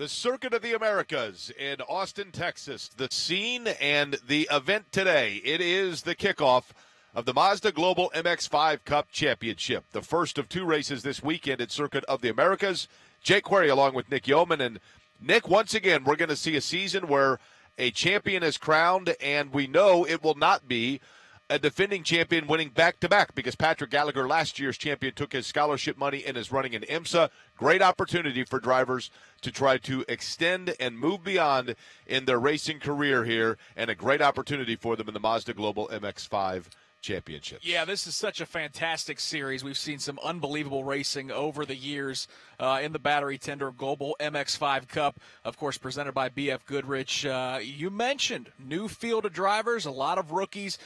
The Circuit of the Americas in Austin, Texas. The scene and the event today. It is the kickoff of the Mazda Global MX-5 Cup Championship. The first of two races this weekend at Circuit of the Americas. Jake Query along with Nick Yeoman. And Nick, once again, we're going to see a season where a champion is crowned, and we know it will not be a defending champion winning back-to-back because Patrick Gallagher, last year's champion, took his scholarship money and is running an IMSA. Great opportunity for drivers to try to extend and move beyond in their racing career here, and a great opportunity for them in the Mazda Global MX-5 Championship. Yeah, this is such a fantastic series. We've seen some unbelievable racing over the years in the Battery Tender Global MX-5 Cup, of course, presented by BF Goodrich. You mentioned new field of drivers, a lot of rookies,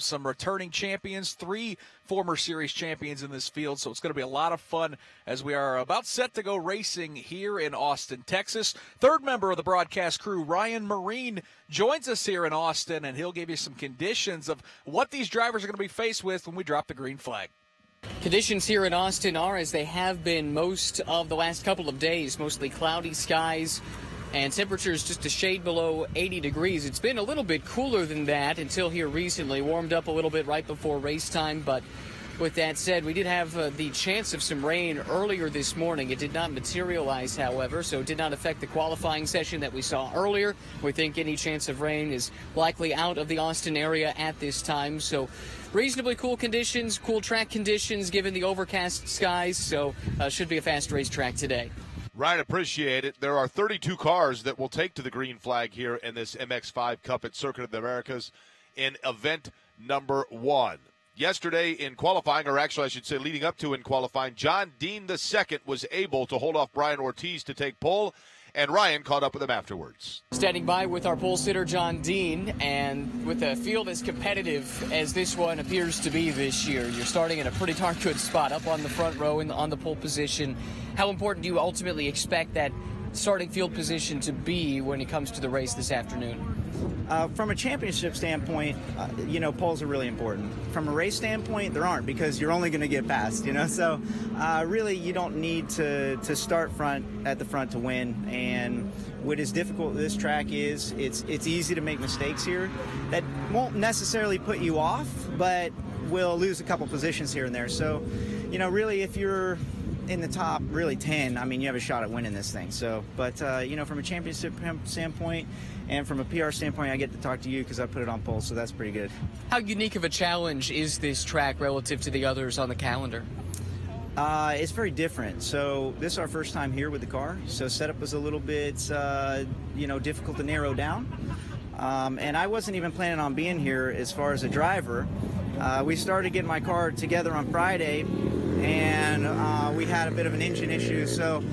some returning champions, 3 former series champions in this field, so it's going to be a lot of fun as we are about set to go racing here in Austin, Texas. Third member of the broadcast crew, Ryan Marine, joins us here in Austin, and he'll give you some conditions of what these drivers are going to be faced with when we drop the green flag. Conditions here in Austin are as they have been most of the last couple of days, mostly cloudy skies and temperatures just a shade below 80 degrees. It's been a little bit cooler than that until here recently, warmed up a little bit right before race time, but with that said, we did have the chance of some rain earlier this morning. It did not materialize, however, so it did not affect the qualifying session that we saw earlier. We think any chance of rain is likely out of the Austin area at this time, so reasonably cool conditions, cool track conditions given the overcast skies, so should be a fast racetrack today. Ryan, appreciate it. There are 32 cars that will take to the green flag here in this MX-5 Cup at Circuit of the Americas in event number 1. Yesterday in qualifying, or actually I should say leading up to in qualifying, John Dean II was able to hold off Brian Ortiz to take pole, and Ryan caught up with him afterwards. Standing by with our pole sitter, John Dean, and with a field as competitive as this one appears to be this year, you're starting in a pretty darn good spot up on the front row and on the pole position. How important do you ultimately expect that starting field position to be when it comes to the race this afternoon? From a championship standpoint, poles are really important. From a race standpoint, there aren't, because you're only going to get past, So really, you don't need to start at the front to win. And what is difficult this track is it's easy to make mistakes here that won't necessarily put you off, but will lose a couple positions here and there. So, really, if you're in the top, really 10, you have a shot at winning this thing. So, but from a championship standpoint and from a PR standpoint, I get to talk to you because I put it on pole, so that's pretty good. How unique of a challenge is this track relative to the others on the calendar? It's very different. So this is our first time here with the car, so setup was a little bit, difficult to narrow down. And I wasn't even planning on being here as far as a driver. We started getting my car together on Friday, and we had a bit of an engine issue, so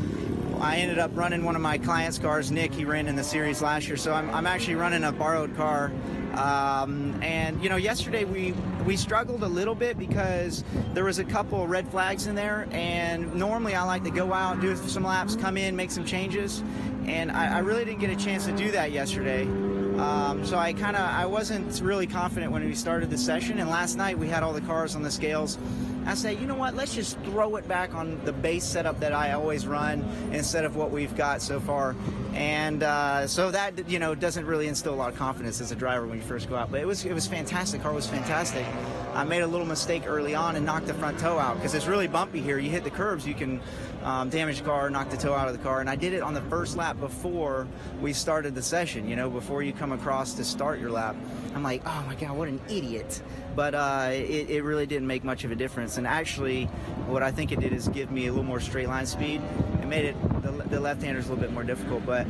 I ended up running one of my client's cars. Nick, he ran in the series last year, so I'm actually running a borrowed car. Yesterday we struggled a little bit because there was a couple red flags in there, and normally I like to go out, do some laps, come in, make some changes, and I really didn't get a chance to do that yesterday. So I wasn't really confident when we started the session, and last night we had all the cars on the scales. I say, you know what, let's just throw it back on the base setup that I always run instead of what we've got so far. And so that, doesn't really instill a lot of confidence as a driver when you first go out. But it was fantastic. The car was fantastic. I made a little mistake early on and knocked the front toe out because it's really bumpy here. You hit the curbs, you can damage the car, knock the toe out of the car. And I did it on the first lap before we started the session, before you come across to start your lap. I'm like, oh my God, what an idiot. But it really didn't make much of a difference. And actually, what I think it did is give me a little more straight line speed. It made it the left-handers a little bit more difficult, but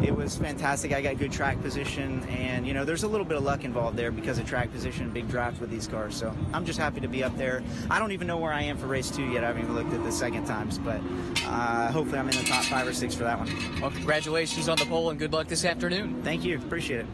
it was fantastic. I got good track position, and there's a little bit of luck involved there because of track position, big draft with these cars. So I'm just happy to be up there. I don't even know where I am for race 2 yet. I haven't even looked at the second times, but hopefully I'm in the top 5 or 6 for that one. Well, congratulations on the pole and good luck this afternoon. Thank you. Appreciate it.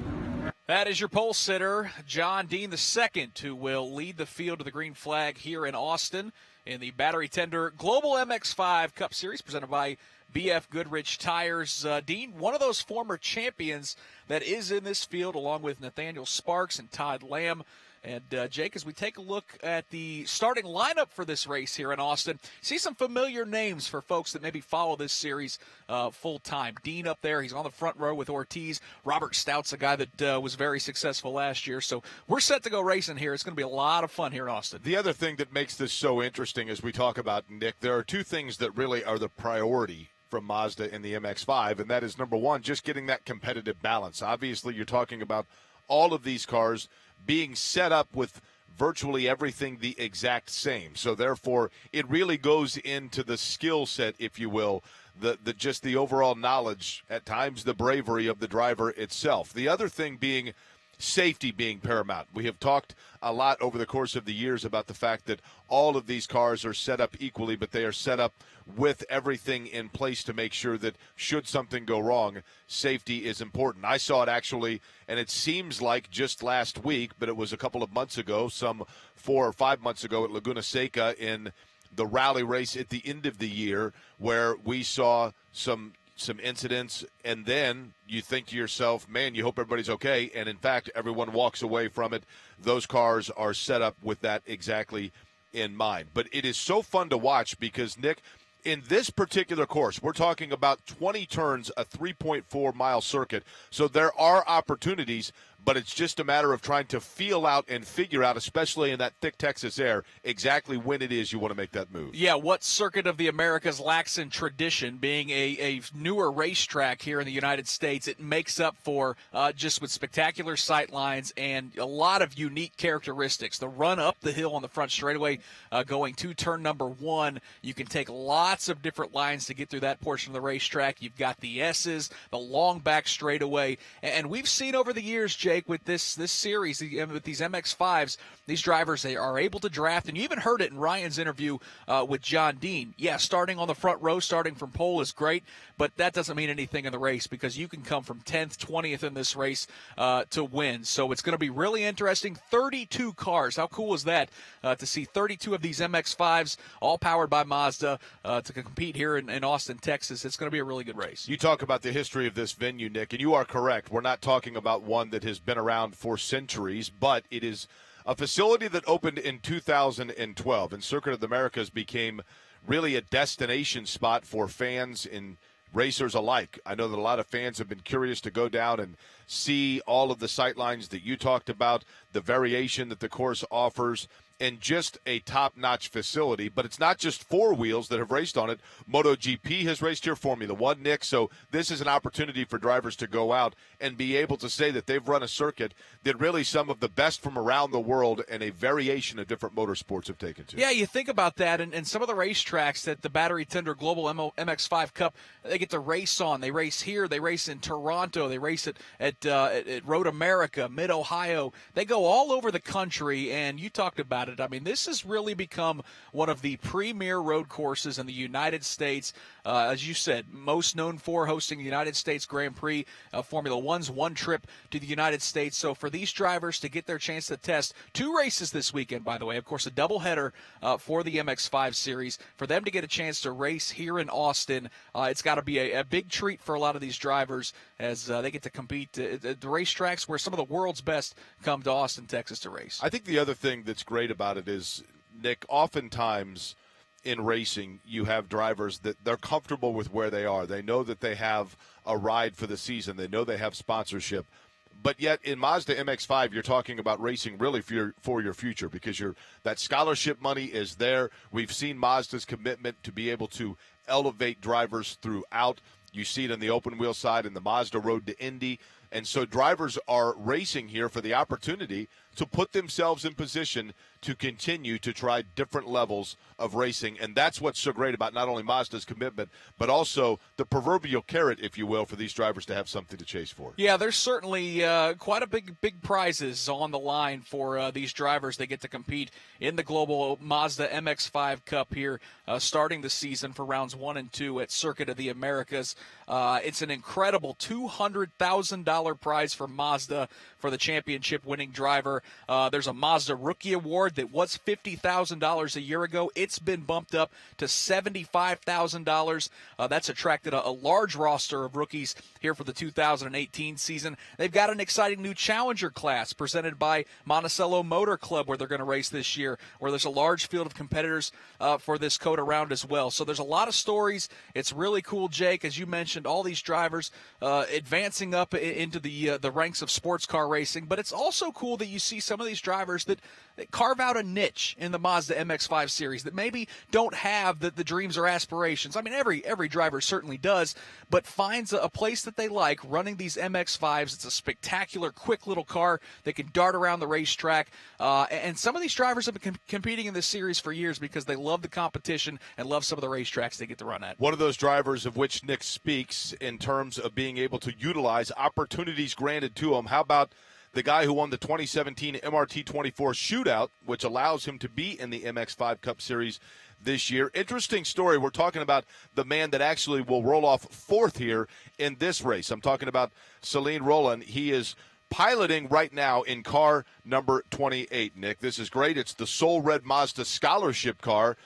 That is your pole sitter, John Dean II, who will lead the field to the green flag here in Austin in the Battery Tender Global MX-5 Cup Series presented by BF Goodrich Tires. Dean, one of those former champions that is in this field along with Nathaniel Sparks and Todd Lamb. And, Jake, as we take a look at the starting lineup for this race here in Austin, see some familiar names for folks that maybe follow this series full-time. Dean up there, he's on the front row with Ortiz. Robert Stout's a guy that was very successful last year. So we're set to go racing here. It's going to be a lot of fun here in Austin. The other thing that makes this so interesting as we talk about, Nick, there are two things that really are the priority from Mazda in the MX-5, and that is, number one, just getting that competitive balance. Obviously, you're talking about all of these cars being set up with virtually everything the exact same. So, therefore, it really goes into the skill set, if you will, just the overall knowledge, at times the bravery of the driver itself. The other thing being safety being paramount. We have talked a lot over the course of the years about the fact that all of these cars are set up equally, but they are set up with everything in place to make sure that should something go wrong, safety is important. I saw it actually, and it seems like just last week, but it was a couple of months ago, some 4 or 5 months ago at Laguna Seca in the rally race at the end of the year, where we saw some incidents, and then you think to yourself, man, you hope everybody's okay, and in fact, everyone walks away from it. Those cars are set up with that exactly in mind. But it is so fun to watch because, Nick, in this particular course, we're talking about 20 turns, a 3.4-mile circuit, so there are opportunities, but it's just a matter of trying to feel out and figure out, especially in that thick Texas air, exactly when it is you want to make that move. Yeah, what circuit of the Americas lacks in tradition? Being a newer racetrack here in the United States, it makes up for just with spectacular sight lines and a lot of unique characteristics. The run up the hill on the front straightaway going to turn number 1, you can take lots of different lines to get through that portion of the racetrack. You've got the S's, the long back straightaway, and we've seen over the years, Jake, with this series, with these MX-5s, these drivers, they are able to draft, and you even heard it in Ryan's interview with John Dean. Yeah, starting on the front row, starting from pole is great, but that doesn't mean anything in the race because you can come from 10th, 20th in this race to win. So it's going to be really interesting. 32 cars. How cool is that to see 32 of these MX-5s, all powered by Mazda, to compete here in Austin, Texas? It's going to be a really good race. You talk about the history of this venue, Nick, and you are correct. We're not talking about one that has been around for centuries, but it is a facility that opened in 2012, and Circuit of the Americas became really a destination spot for fans and racers alike. I know that a lot of fans have been curious to go down and see all of the sight lines that you talked about, the variation that the course offers, and just a top-notch facility. But it's not just four wheels that have raced on it. MotoGP has raced here, Formula One, Nick. So this is an opportunity for drivers to go out and be able to say that they've run a circuit that really some of the best from around the world and a variation of different motorsports have taken to. Yeah, you think about that, and some of the racetracks that the Battery Tender Global MX-5 Cup, they get to race on. They race here. They race in Toronto. They race at Road America, Mid-Ohio. They go all over the country, and you talked about it. I mean, this has really become one of the premier road courses in the United States. As you said, most known for hosting the United States Grand Prix. Formula One's one trip to the United States. So for these drivers to get their chance to test 2 races this weekend, by the way, of course, a doubleheader for the MX-5 series, for them to get a chance to race here in Austin, it's got to be a big treat for a lot of these drivers as they get to compete at the racetracks where some of the world's best come to Austin, Texas to race. I think the other thing that's great about it is, Nick, oftentimes in racing, you have drivers that they're comfortable with where they are. They know that they have a ride for the season. They know they have sponsorship. But yet in Mazda MX-5, you're talking about racing really for your future because that scholarship money is there. We've seen Mazda's commitment to be able to elevate drivers throughout. You see it on the open wheel side in the Mazda Road to Indy. And so drivers are racing here for the opportunity to put themselves in position to continue to try different levels of racing. And that's what's so great about not only Mazda's commitment, but also the proverbial carrot, if you will, for these drivers to have something to chase for. Yeah, there's certainly quite a big prizes on the line for these drivers. They get to compete in the Global Mazda MX-5 Cup here, starting the season for rounds 1 and 2 at Circuit of the Americas. It's an incredible $200,000 $1,000 prize for Mazda for the championship-winning driver. There's a Mazda Rookie Award that was $50,000 a year ago. It's been bumped up to $75,000. That's attracted a large roster of rookies here for the 2018 season. They've got an exciting new Challenger class presented by Monticello Motor Club where they're going to race this year, where there's a large field of competitors for this COTA round as well. So there's a lot of stories. It's really cool, Jake, as you mentioned, all these drivers advancing up into the ranks of sports car racing. But it's also cool that you see some of these drivers that carve out a niche in the Mazda MX-5 series that maybe don't have the dreams or aspirations. I mean, every driver certainly does, but finds a place that they like running these MX-5s. It's a spectacular, quick little car that can dart around the racetrack. And some of these drivers have been competing in this series for years because they love the competition and love some of the racetracks they get to run at. One of those drivers of which Nick speaks in terms of being able to utilize opportunities granted to him. How about the guy who won the 2017 MRT24 shootout, which allows him to be in the MX-5 Cup Series this year? Interesting story. We're talking about the man that actually will roll off fourth here in this race. I'm talking about Rowland. He is piloting right now in car number 28, Nick. This is great. It's the Soul Red Mazda scholarship car.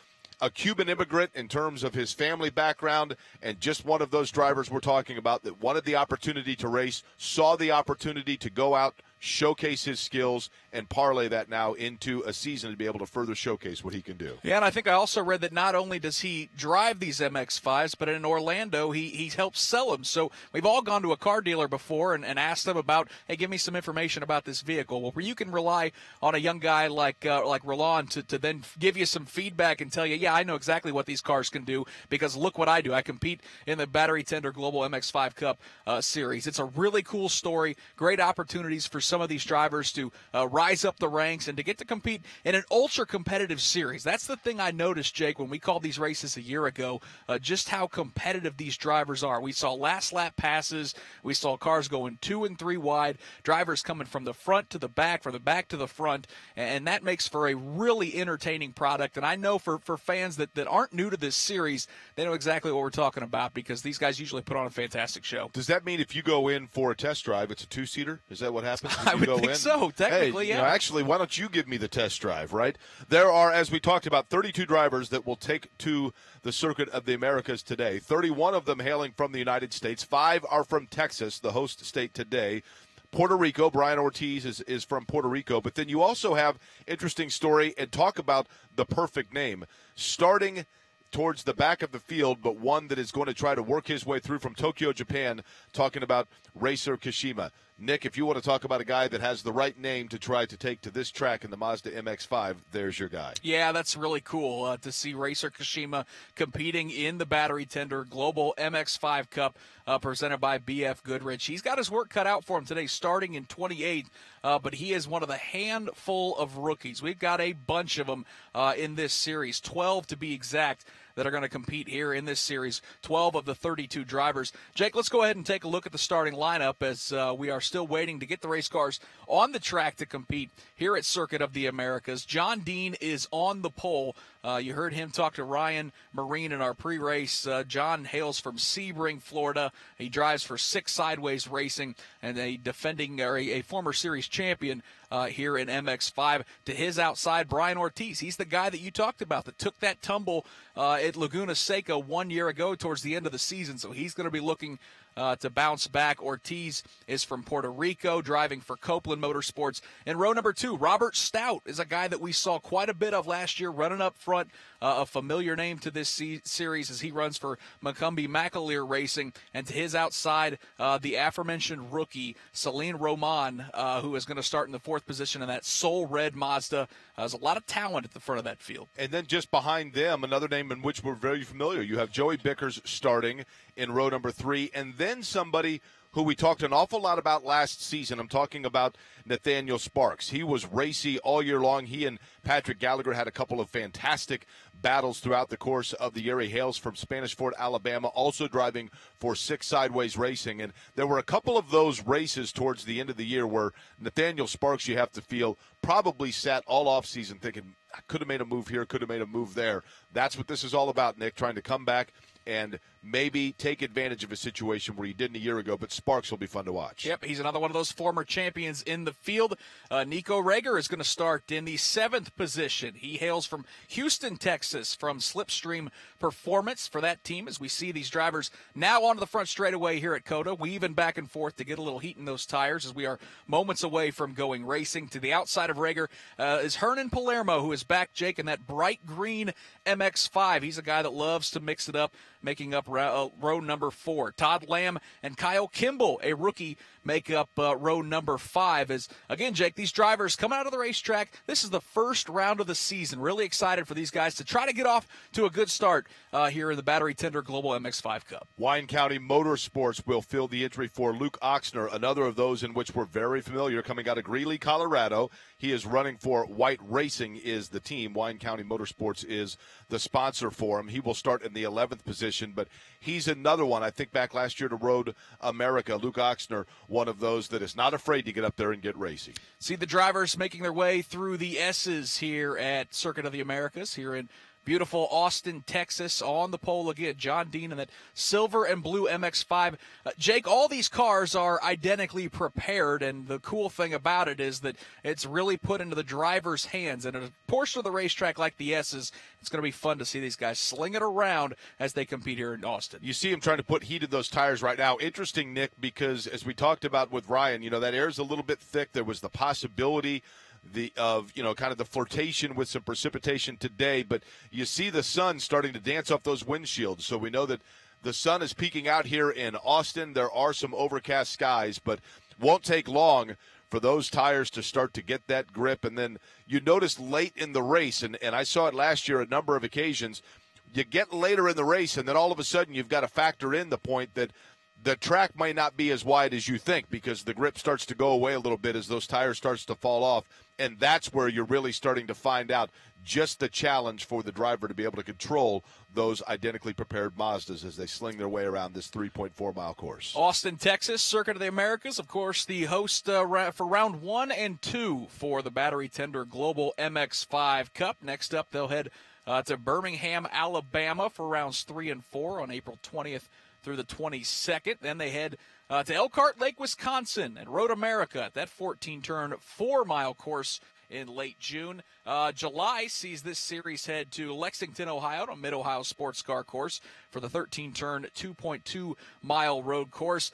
A Cuban immigrant in terms of his family background, and just one of those drivers we're talking about that wanted the opportunity to race, saw the opportunity to go out, showcase his skills, and parlay that now into a season to be able to further showcase what he can do. Yeah, and I think I also read that not only does he drive these MX-5s, but in Orlando he helps sell them. So we've all gone to a car dealer before and asked them about, hey, give me some information about this vehicle. Well, where you can rely on a young guy like Rowland to then give you some feedback and tell you, yeah, I know exactly what these cars can do because look what I do. I compete in the Battery Tender Global MX-5 Cup Series. It's a really cool story, great opportunities for some of these drivers to rise up the ranks and to get to compete in an ultra-competitive series. That's the thing I noticed, Jake, when we called these races a year ago, just how competitive these drivers are. We saw last lap passes. We saw cars going 2 and 3 wide, drivers coming from the front to the back, from the back to the front, and that makes for a really entertaining product. And I know for fans that aren't new to this series, they know exactly what we're talking about because these guys usually put on a fantastic show. Does that mean if you go in for a test drive, it's a 2-seater? Is that what happens? I would think so, technically, hey, yeah. Actually, why don't you give me the test drive, right? There are, as we talked about, 32 drivers that will take to the Circuit of the Americas today. 31 of them hailing from the United States. 5 are from Texas, the host state today. Puerto Rico, Brian Ortiz is from Puerto Rico. But then you also have interesting story and talk about the perfect name. Starting towards the back of the field, but one that is going to try to work his way through from Tokyo, Japan, talking about Racer Kashima. Nick, if you want to talk about a guy that has the right name to try to take to this track in the Mazda MX-5, there's your guy. Yeah, that's really cool to see Racer Kashima competing in the Battery Tender Global MX-5 Cup presented by BF Goodrich. He's got his work cut out for him today, starting in 28th, but he is one of the handful of rookies. We've got a bunch of them in this series, 12 to be exact, that are going to compete here in this series, 12 of the 32 drivers. Jake, let's go ahead and take a look at the starting lineup as we are still waiting to get the race cars on the track to compete here at Circuit of the Americas. John Dean is on the pole. You heard him talk to Ryan Marine in our pre-race. John hails from Sebring, Florida. He drives for Six Sideways Racing and a former series champion here in MX-5. To his outside, Brian Ortiz. He's the guy that you talked about that took that tumble at Laguna Seca 1 year ago towards the end of the season. So he's going to be looking to bounce back. Ortiz is from Puerto Rico, driving for Copeland Motorsports. In row number 2, Robert Stout is a guy that we saw quite a bit of last year, running up front, a familiar name to this series as he runs for Macumbi McAleer Racing. And to his outside, the aforementioned rookie, Celine Roman, who is going to start in the 4th position in that Soul Red Mazda. There's a lot of talent at the front of that field. And then just behind them, another name in which we're very familiar. You have Joey Vickers starting in row number 3, and then somebody who we talked an awful lot about last season. I'm talking about Nathaniel Sparks. He was racy all year long. He and Patrick Gallagher had a couple of fantastic battles throughout the course of the year. He hails from Spanish Fort, Alabama, also driving for Six Sideways Racing. And there were a couple of those races towards the end of the year where Nathaniel Sparks, you have to feel, probably sat all offseason thinking, I could have made a move here, could have made a move there. That's what this is all about, Nick, trying to come back, and maybe take advantage of a situation where he didn't a year ago, but Sparks will be fun to watch. Yep, he's another one of those former champions in the field. Nico Reger is going to start in the 7th position. He hails from Houston, Texas, from Slipstream Performance for that team, as we see these drivers now onto the front straightaway here at COTA, weaving back and forth to get a little heat in those tires as we are moments away from going racing. To the outside of Reger is Hernn Palermo, who is back, Jake, in that bright green MX-5. He's a guy that loves to mix it up, making up row number 4. Todd Lamb and Kyle Kimball, a rookie, make up row number 5. As again, Jake, these drivers coming out of the racetrack, this is the first round of the season. Really excited for these guys to try to get off to a good start here in the Battery Tender Global MX-5 Cup. Wine County Motorsports will fill the entry for Luke Ochsner, another of those in which we're very familiar, coming out of Greeley, Colorado. He is running for White Racing is the team. Wine County Motorsports is the sponsor for him. He will start in the 11th position, but he's another one. I think back last year to Road America, Luke Ochsner, one of those that is not afraid to get up there and get racing. See the drivers making their way through the S's here at Circuit of the Americas here in beautiful Austin, Texas. On the pole again, John Dean in that silver and blue MX-5. Jake, all these cars are identically prepared, and the cool thing about it is that it's really put into the driver's hands. And in a portion of the racetrack like the S's, it's going to be fun to see these guys sling it around as they compete here in Austin. You see him trying to put heat in those tires right now. Interesting, Nick, because as we talked about with Ryan, that air's a little bit thick. There was the possibility of kind of the flirtation with some precipitation today, but you see the sun starting to dance off those windshields, so we know that the sun is peeking out here in Austin. There are some overcast skies, but won't take long for those tires to start to get that grip. And then you notice late in the race, and I saw it last year a number of occasions, you get later in the race, and then all of a sudden you've got to factor in the point that the track might not be as wide as you think, because the grip starts to go away a little bit as those tires starts to fall off. And that's where you're really starting to find out just the challenge for the driver to be able to control those identically prepared Mazdas as they sling their way around this 3.4-mile course. Austin, Texas, Circuit of the Americas, of course, the host for round 1 and 2 for the Battery Tender Global MX-5 Cup. Next up, they'll head to Birmingham, Alabama for rounds 3 and 4 on April 20th through the 22nd. Then they head to Elkhart Lake, Wisconsin, and Road America, that 14-turn, 4-mile course in late June. July sees this series head to Lexington, Ohio, a Mid-Ohio sports car course for the 13-turn, 2.2-mile road course.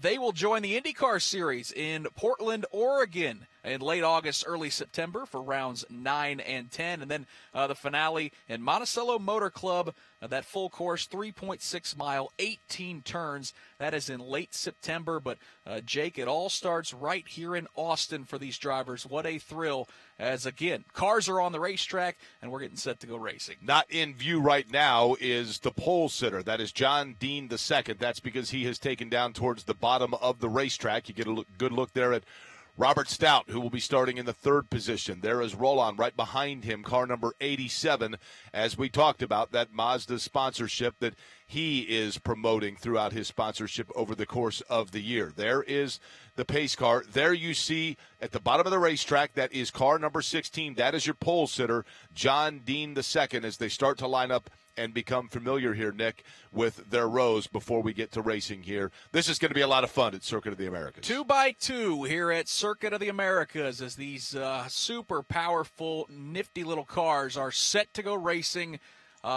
They will join the IndyCar Series in Portland, Oregon in late August, early September for rounds 9 and 10. And then the finale in Monticello Motor Club, that full course, 3.6 mile, 18 turns. That is in late September. But, Jake, it all starts right here in Austin for these drivers. What a thrill as, again, cars are on the racetrack and we're getting set to go racing. Not in view right now is the pole sitter. That is John Dean II. That's because he has taken down towards the bottom of the racetrack. You get a good look there at Robert Stout, who will be starting in the 3rd position. There is Rowland right behind him, car number 87, as we talked about, that Mazda sponsorship that he is promoting throughout his sponsorship over the course of the year. There is the pace car. There you see at the bottom of the racetrack, that is car number 16. That is your pole sitter, John Dean II, as they start to line up and become familiar here, Nick, with their rows before we get to racing here. This is going to be a lot of fun at Circuit of the Americas. 2x2 here at Circuit of the Americas as these super powerful, nifty little cars are set to go racing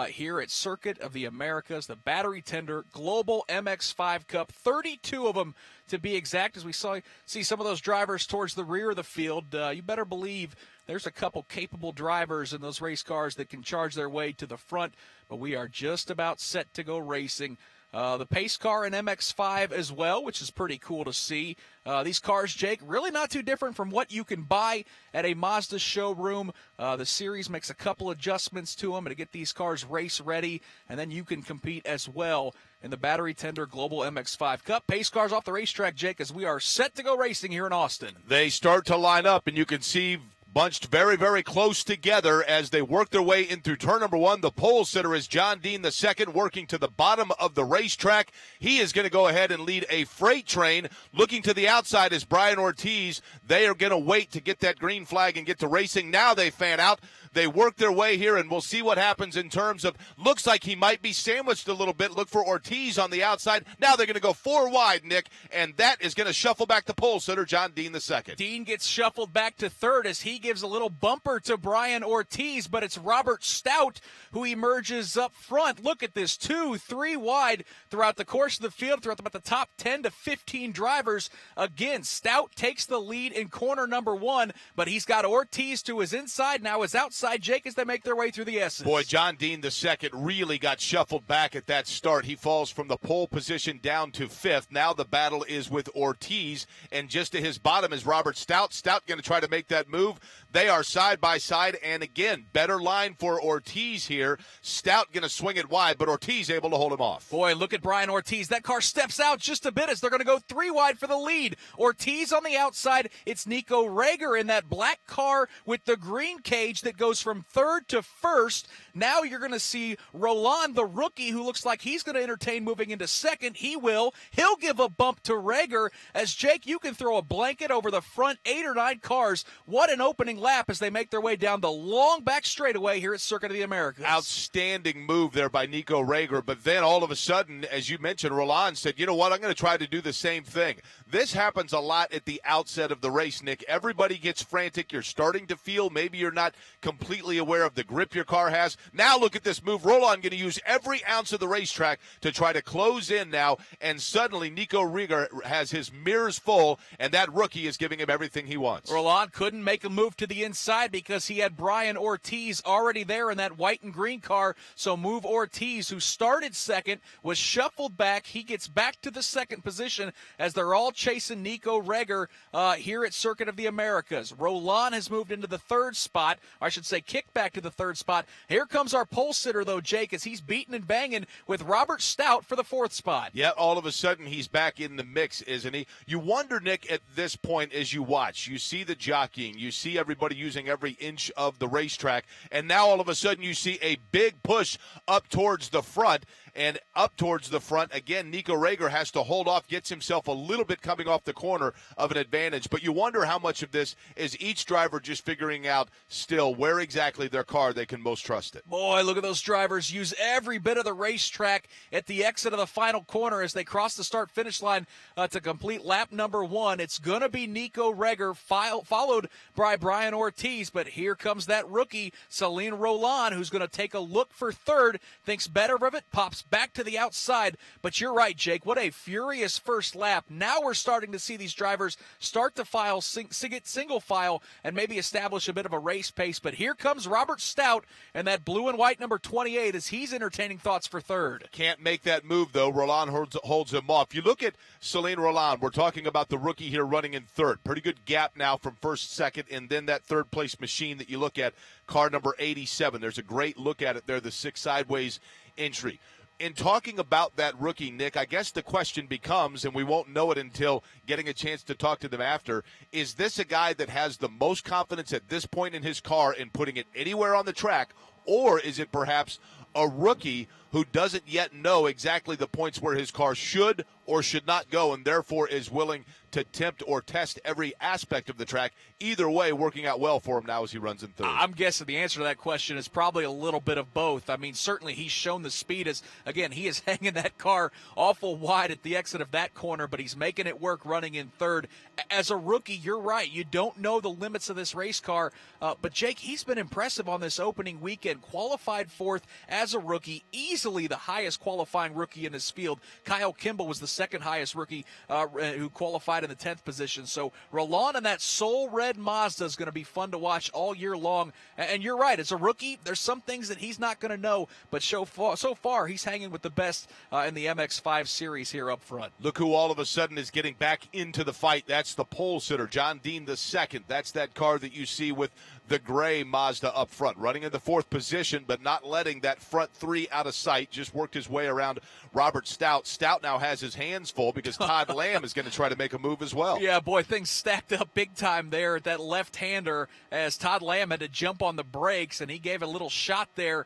here at Circuit of the Americas, the Battery Tender Global MX-5 Cup. 32 of them to be exact, as we see some of those drivers towards the rear of the field. You better believe there's a couple capable drivers in those race cars that can charge their way to the front, but we are just about set to go racing. The pace car and MX-5 as well, which is pretty cool to see. These cars, Jake, really not too different from what you can buy at a Mazda showroom. The series makes a couple adjustments to them to get these cars race ready, and then you can compete as well in the Battery Tender Global MX-5 Cup. Pace cars off the racetrack, Jake, as we are set to go racing here in Austin. They start to line up, and you can see bunched very, very close together as they work their way in through turn number 1. The pole sitter is John Dean II, working to the bottom of the racetrack. He is going to go ahead and lead a freight train. Looking to the outside is Brian Ortiz. They are going to wait to get that green flag and get to racing. Now they fan out. They work their way here, and we'll see what happens in terms of, looks like he might be sandwiched a little bit. Look for Ortiz on the outside. Now they're going to go 4 wide, Nick, and that is going to shuffle back the pole sitter, John Dean II. Dean gets shuffled back to third as he gives a little bumper to Brian Ortiz, but it's Robert Stout who emerges up front. Look at this, 2, 3 wide throughout the course of the field, throughout about the top 10 to 15 drivers. Again, Stout takes the lead in corner number 1, but he's got Ortiz to his inside, now his outside, Jake, as they make their way through the S's. Boy, John Dean II really got shuffled back at that start. He falls from the pole position down to 5th. Now the battle is with Ortiz, and just to his bottom is Robert Stout. Stout going to try to make that move. They are side by side, and again, better line for Ortiz here. Stout going to swing it wide, but Ortiz able to hold him off. Boy, look at Brian Ortiz. That car steps out just a bit as they're going to go 3 wide for the lead. Ortiz on the outside. It's Nico Reger in that black car with the green cage that goes from 3rd to 1st. Now you're going to see Rowland, the rookie, who looks like he's going to entertain moving into 2nd. He'll give a bump to Reger. As Jake, you can throw a blanket over the front 8 or 9 cars. What an opening lap as they make their way down the long back straightaway here at Circuit of the Americas. Outstanding move there by Nico Reger, but then all of a sudden, as you mentioned, Rowland said, you know what, I'm going to try to do the same thing. This happens a lot at the outset of the race, Nick. Everybody gets frantic. You're starting to feel maybe you're not completely aware of the grip your car has. Now look at this move. Rowland going to use every ounce of the racetrack to try to close in now, and suddenly Nico Reger has his mirrors full, and that rookie is giving him everything he wants. Rowland couldn't make a move to the inside because he had Brian Ortiz already there in that white and green car, so move Ortiz, who started 2nd, was shuffled back. He gets back to the 2nd position as they're all chasing Nico Reger here at Circuit of the Americas. Rowland has moved into the 3rd spot, or I should say kicked back to the 3rd spot. Here comes our pole sitter, though, Jake, as he's beating and banging with Robert Stout for the 4th spot. Yeah, all of a sudden he's back in the mix, isn't he? You wonder, Nick, at this point as you watch, you see the jockeying, you see everybody using every inch of the racetrack, and now all of a sudden you see a big push up towards the front. And up towards the front, again, Nico Reger has to hold off, gets himself a little bit coming off the corner of an advantage. But you wonder how much of this is each driver just figuring out still where exactly their car they can most trust it. Boy, look at those drivers use every bit of the racetrack at the exit of the final corner as they cross the start-finish line to complete lap number 1. It's going to be Nico Reger, followed by Brian Ortiz. But here comes that rookie, Celine Rowland, who's going to take a look for 3rd, thinks better of it, pops back to the outside. But you're right, Jake. What a furious first lap. Now we're starting to see these drivers start to file single file and maybe establish a bit of a race pace. But here comes Robert Stout and that blue and white number 28 as he's entertaining thoughts for 3rd. Can't make that move, though. Rowland holds him off. You look at Celine Rowland. We're talking about the rookie here running in 3rd. Pretty good gap now from 1st, 2nd, and then that 3rd-place machine that you look at, car number 87. There's a great look at it there, the 6 sideways entry. In talking about that rookie, Nick, I guess the question becomes, and we won't know it until getting a chance to talk to them after, is this a guy that has the most confidence at this point in his car in putting it anywhere on the track, or is it perhaps a rookie who doesn't yet know exactly the points where his car should or should not go and therefore is willing to tempt or test every aspect of the track? Either way, working out well for him now as he runs in 3rd. I'm guessing the answer to that question is probably a little bit of both. I mean, certainly he's shown the speed as, again, he is hanging that car awful wide at the exit of that corner, but he's making it work running in 3rd. As a rookie, you're right. You don't know the limits of this race car, but Jake, he's been impressive on this opening weekend. Qualified 4th as a rookie, easily the highest qualifying rookie in this field. Kyle Kimball was the 2nd highest rookie who qualified in the 10th position. So Rowland and that Soul Red Mazda is going to be fun to watch all year long. And you're right, as a rookie, there's some things that he's not going to know, but so far he's hanging with the best in the MX-5 series here up front. Look who all of a sudden is getting back into the fight. That's the pole sitter, John Dean II. That's that car that you see with the gray Mazda up front, running in the 4th position, but not letting that front 3 out of sight. Just worked his way around Robert Stout. Stout now has his hands full because Todd Lamb is going to try to make a move as well. Yeah, boy, things stacked up big time there at that left-hander as Todd Lamb had to jump on the brakes, and he gave a little shot there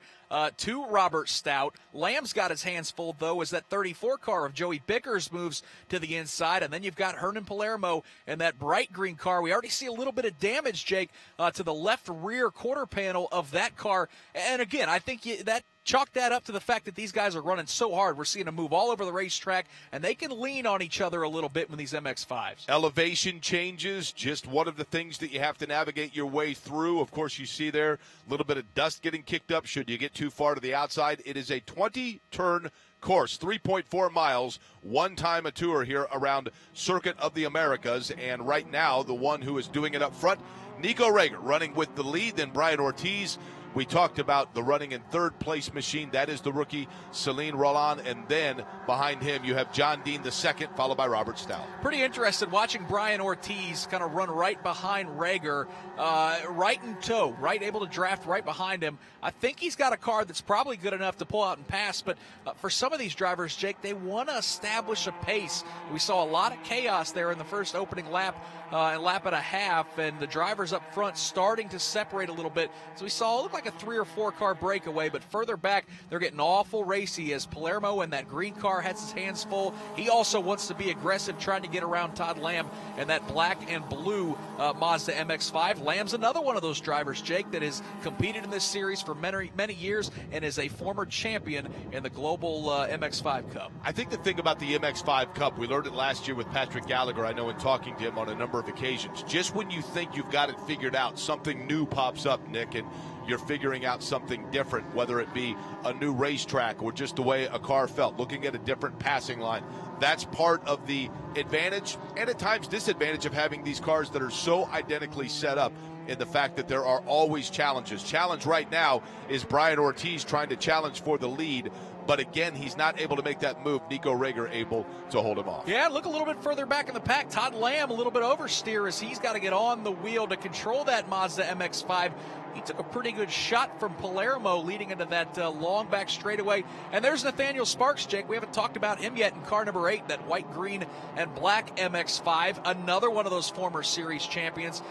to Robert Stout. Lamb's got his hands full, though, as that 34 car of Joey Vickers moves to the inside. And then you've got Hernn and Palermo in that bright green car. We already see a little bit of damage, Jake, to the left rear quarter panel of that car. And again, I think that chalk that up to the fact that these guys are running so hard. We're seeing them move all over the racetrack, and they can lean on each other a little bit with these MX-5s. Elevation changes, just one of the things that you have to navigate your way through. Of course, you see there a little bit of dust getting kicked up should you get too far to the outside. It is a 20-turn course, 3.4 miles, one time a tour here around Circuit of the Americas. And right now, the one who is doing it up front, Nico Reger, running with the lead, then Brian Ortiz. We talked about the running in third place machine. That is the rookie, Celine Rowland. And then behind him, you have John Dean the second, followed by Robert Stout. Pretty interested watching Brian Ortiz kind of run right behind Reger, right in tow, right, able to draft right behind him. I think he's got a car that's probably good enough to pull out and pass, but for some of these drivers, Jake, they want to establish a pace. We saw a lot of chaos there in the first opening lap, and lap and a half, and the drivers up front starting to separate a little bit. So we saw it looked like a 3 or 4 car breakaway, but further back, they're getting awful racy as Palermo in that green car has his hands full. He also wants to be aggressive, trying to get around Todd Lamb and that black and blue Mazda MX-5. Lamb's another one of those drivers, Jake, that has competed in this series for many, many years and is a former champion in the Global MX-5 Cup. I think the thing about the MX-5 Cup, we learned it last year with Patrick Gallagher, I know, in talking to him on a number of occasions. Just when you think you've got it figured out, something new pops up, Nick, and you're figuring out something different, whether it be a new racetrack or just the way a car felt, looking at a different passing line. That's part of the advantage and at times disadvantage of having these cars that are so identically set up, in the fact that there are always challenges. Challenge right now is Brian Ortiz trying to challenge for the lead, but again, he's not able to make that move. Nico Reger able to hold him off. Yeah, look a little bit further back in the pack. Todd Lamb a little bit oversteer as he's got to get on the wheel to control that Mazda MX-5. He took a pretty good shot from Palermo leading into that long back straightaway. And there's Nathaniel Sparks, Jake. We haven't talked about him yet in car number 8, that white, green, and black MX-5. Another one of those former series champions.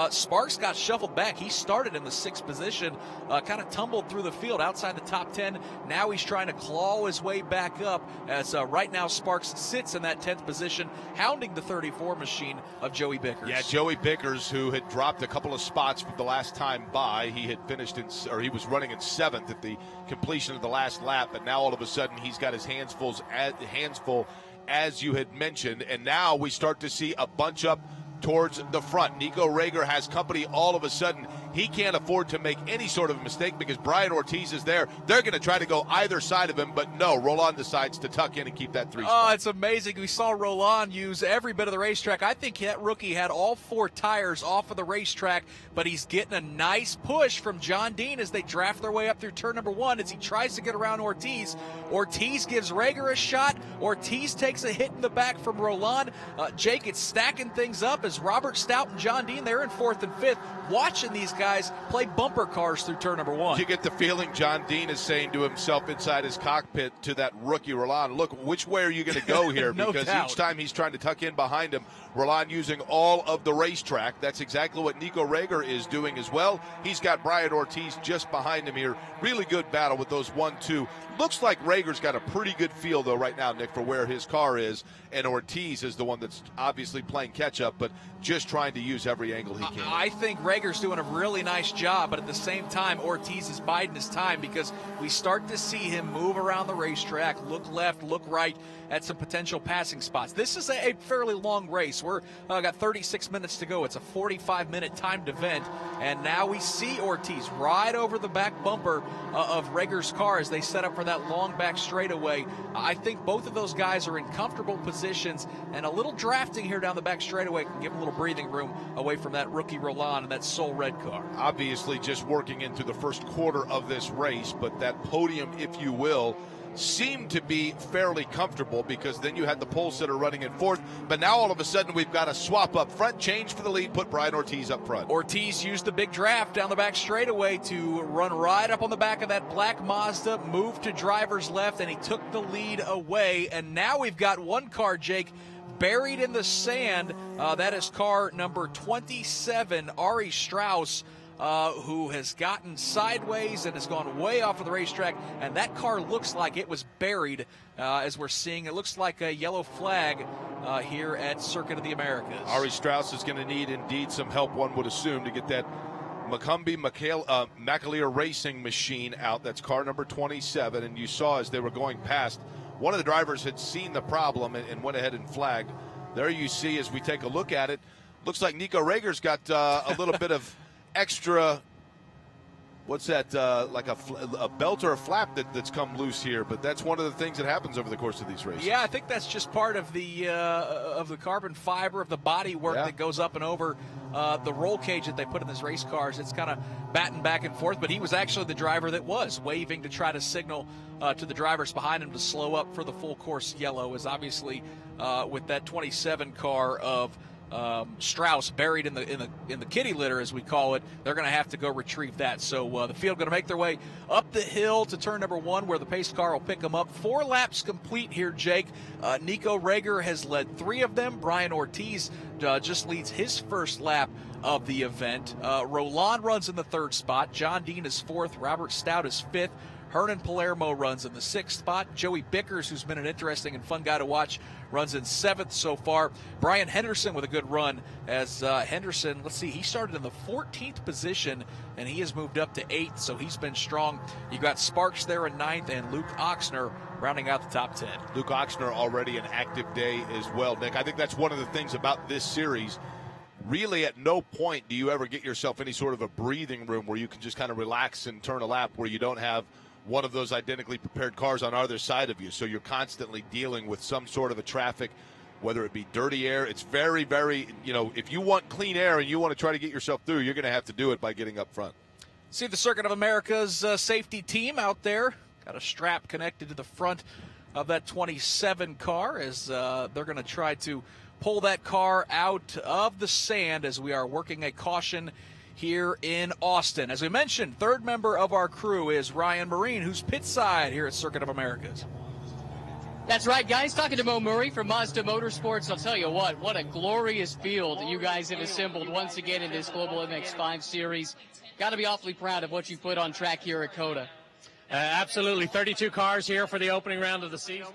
Sparks got shuffled back. He started in the 6th position, kind of tumbled through the field outside the top 10. Now he's trying to claw his way back up as right now Sparks sits in that 10th position, hounding the 34 machine of Joey Vickers. Yeah, Joey Vickers, who had dropped a couple of spots from the last time by. He had finished he was running in 7th at the completion of the last lap, but now all of a sudden he's got his hands full, as you had mentioned, and now we start to see a bunch up towards the front. Nico Reger has company all of a sudden. He can't afford to make any sort of mistake because Brian Ortiz is there. They're going to try to go either side of him, but no, Rowland decides to tuck in and keep that 3 spot. Oh, it's amazing. We saw Rowland use every bit of the racetrack. I think that rookie had all 4 tires off of the racetrack, but he's getting a nice push from John Dean as they draft their way up through turn number 1 as he tries to get around Ortiz. Ortiz gives Reger a shot. Ortiz takes a hit in the back from Rowland. Jake, it's stacking things up as Robert Stout and John Dean, they're in 4th and 5th, watching these guys play bumper cars through turn number 1. You get the feeling John Dean is saying to himself inside his cockpit to that rookie Rowland, look, which way are you going to go here? No because doubt. Each time he's trying to tuck in behind him, Rowland using all of the racetrack. That's exactly what Nico Reger is doing as well. He's got Brian Ortiz just behind him here. Really good battle with those 1-2. Looks like Reger's got a pretty good feel, though, right now, Nick, for where his car is. And Ortiz is the one that's obviously playing catch-up, but just trying to use every angle he can. I think Reger's doing a really nice job, but at the same time, Ortiz is biding his time because we start to see him move around the racetrack, look left, look right at some potential passing spots. This is a fairly long race. We're got 36 minutes to go. It's a 45-minute timed event, and now we see Ortiz right over the back bumper of Reger's car as they set up for that long back straightaway. I think both of those guys are in comfortable positions, and a little drafting here down the back straightaway can give a little breathing room away from that rookie Rowland and that Soul Red car. Obviously just working into the first quarter of this race, but that podium, if you will, seemed to be fairly comfortable because then you had the pole sitter running in 4th, but now all of a sudden we've got a swap up front, change for the lead, put Brian Ortiz up front. Ortiz used the big draft down the back straightaway to run right up on the back of that black Mazda, move to driver's left, and he took the lead away. And now we've got one car, Jake, buried in the sand. That is car number 27, Ari Strauss. who has gotten sideways and has gone way off of the racetrack, and that car looks like it was buried as we're seeing. It looks like a yellow flag here at Circuit of the Americas. Ari Strauss is going to need indeed some help, one would assume, to get that McAleer Racing machine out. That's car number 27, and you saw as they were going past, one of the drivers had seen the problem and went ahead and flagged. There you see, as we take a look at it, looks like Nico Reger's got a little bit of extra, what's that, like a belt or a flap that's come loose here, but that's one of the things that happens over the course of these races. Yeah, I think that's just part of the carbon fiber of the body work that goes up and over the roll cage that they put in these race cars. It's kind of batting back and forth, but he was actually the driver that was waving to try to signal to the drivers behind him to slow up for the full course yellow, as obviously with that 27 car of Strauss buried in the kitty litter, as we call it, they're going to have to go retrieve that. So the field going to make their way up the hill to turn number 1, where the pace car will pick them up. 4 laps complete here, Jake. Nico Reger has led 3 of them. Brian Ortiz just leads his first lap of the event. Rowland runs in the 3rd spot. John Dean is 4th. Robert Stout is 5th. Hernn and Palermo runs in the 6th spot. Joey Vickers, who's been an interesting and fun guy to watch, runs in 7th so far. Brian Henderson with a good run, as Henderson, let's see, he started in the 14th position, and he has moved up to 8th, so he's been strong. You got Sparks there in 9th, and Luke Ochsner rounding out the top 10. Luke Ochsner already an active day as well, Nick. I think that's one of the things about this series. Really, at no point do you ever get yourself any sort of a breathing room where you can just kind of relax and turn a lap, where you don't have one of those identically prepared cars on either side of you. So you're constantly dealing with some sort of a traffic, whether it be dirty air. It's very, very, if you want clean air and you want to try to get yourself through, you're going to have to do it by getting up front. See the Circuit of America's safety team out there. Got a strap connected to the front of that 27 car as they're going to try to pull that car out of the sand as we are working a caution here in Austin. As we mentioned, 3rd member of our crew is Ryan Marine, who's pit side here at Circuit of Americas. That's right, guys. Talking to Mo Murray from Mazda Motorsports. I'll tell you what a glorious field you guys have assembled once again in this Global MX-5 series. Got to be awfully proud of what you put on track here at COTA. Absolutely. 32 cars here for the opening round of the season.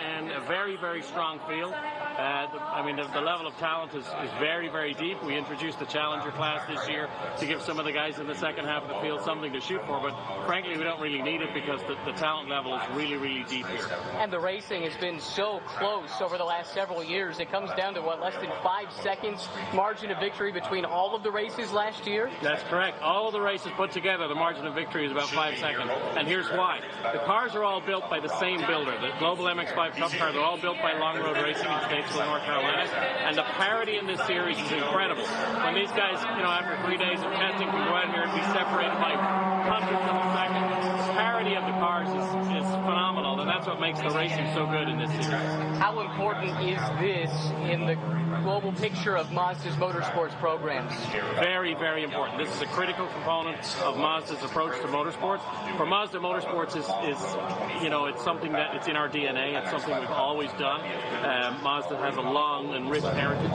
And a very, very strong field. The level of talent is very, very deep. We introduced the Challenger class this year to give some of the guys in the second half of the field something to shoot for, but frankly, we don't really need it because the talent level is really, really deep here. And the racing has been so close over the last several years. It comes down to, less than 5 seconds margin of victory between all of the races last year? That's correct. All of the races put together, the margin of victory is about 5 seconds. And here's why. The cars are all built by the same builder. The Global MX-5 Cup cars are all built by Long Road Racing in Statesville, North Carolina. And the parity in this series is incredible. When these guys, after 3 days of testing, can go out here and be separated by hundredths of a second, the parity of the cars is phenomenal. And that's what makes the racing so good in this series. How important is this in the global picture of Mazda's motorsports programs? Very, very important. This is a critical component of Mazda's approach to motorsports. For Mazda, motorsports is it's something that it's in our DNA. It's something we've always done. Mazda has a long and rich heritage.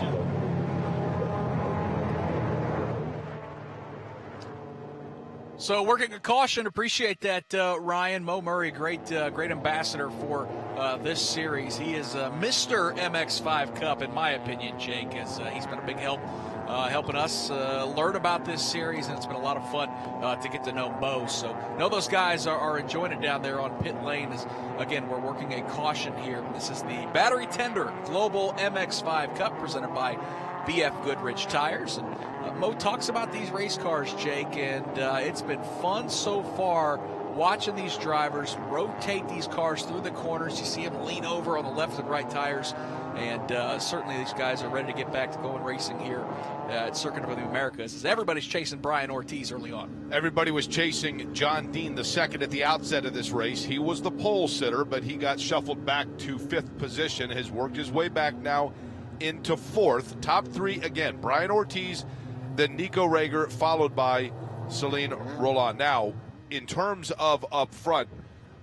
So working a caution, appreciate that, Ryan. Mo Murray, great ambassador for this series. He is Mr. MX-5 Cup, in my opinion, Jake, as he's been a big help helping us learn about this series, and it's been a lot of fun to get to know Mo. So know those guys are enjoying it down there on pit lane. As, again, we're working a caution here. This is the Battery Tender Global MX-5 Cup presented by BF Goodrich Tires. And Mo talks about these race cars, Jake, and it's been fun so far watching these drivers rotate these cars through the corners. You see them lean over on the left and right tires, and certainly these guys are ready to get back to going racing here at Circuit of the Americas, as everybody's chasing Brian Ortiz early on. Everybody was chasing John Dean II at the outset of this race. He was the pole sitter, but he got shuffled back to 5th position, has worked his way back now into 4th. Top 3 again, Brian Ortiz, then Nico Reger, followed by Celine Rowland. Now, in terms of up front,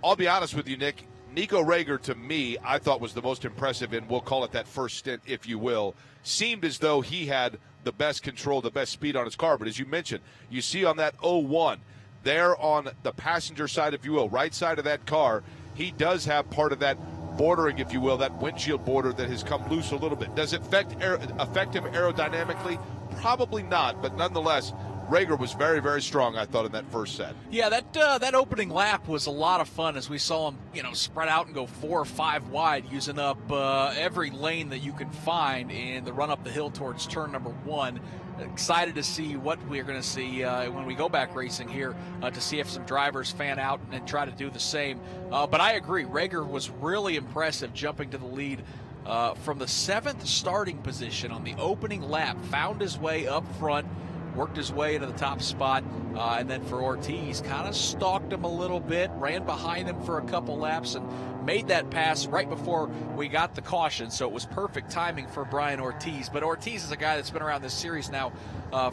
I'll be honest with you, Nick, Nico Reger, to me, I thought was the most impressive in, we'll call it that first stint, if you will. Seemed as though he had the best control, the best speed on his car. But as you mentioned, you see on that 01, there on the passenger side, if you will, right side of that car, he does have part of that bordering, if you will, that windshield border that has come loose a little bit. Does it affect him aerodynamically? Probably not, but nonetheless, Reger was very, very strong, I thought, in that first set. Yeah, that opening lap was a lot of fun as we saw him, spread out and go 4 or 5 wide, using up every lane that you can find in the run up the hill towards turn number 1. Excited to see what we're going to see when we go back racing here to see if some drivers fan out and try to do the same. But I agree, Reger was really impressive jumping to the lead from the 7th starting position on the opening lap, found his way up front, worked his way into the top spot, and then for Ortiz, kind of stalked him a little bit, ran behind him for a couple laps, and made that pass right before we got the caution, so it was perfect timing for Brian Ortiz. But Ortiz is a guy that's been around this series now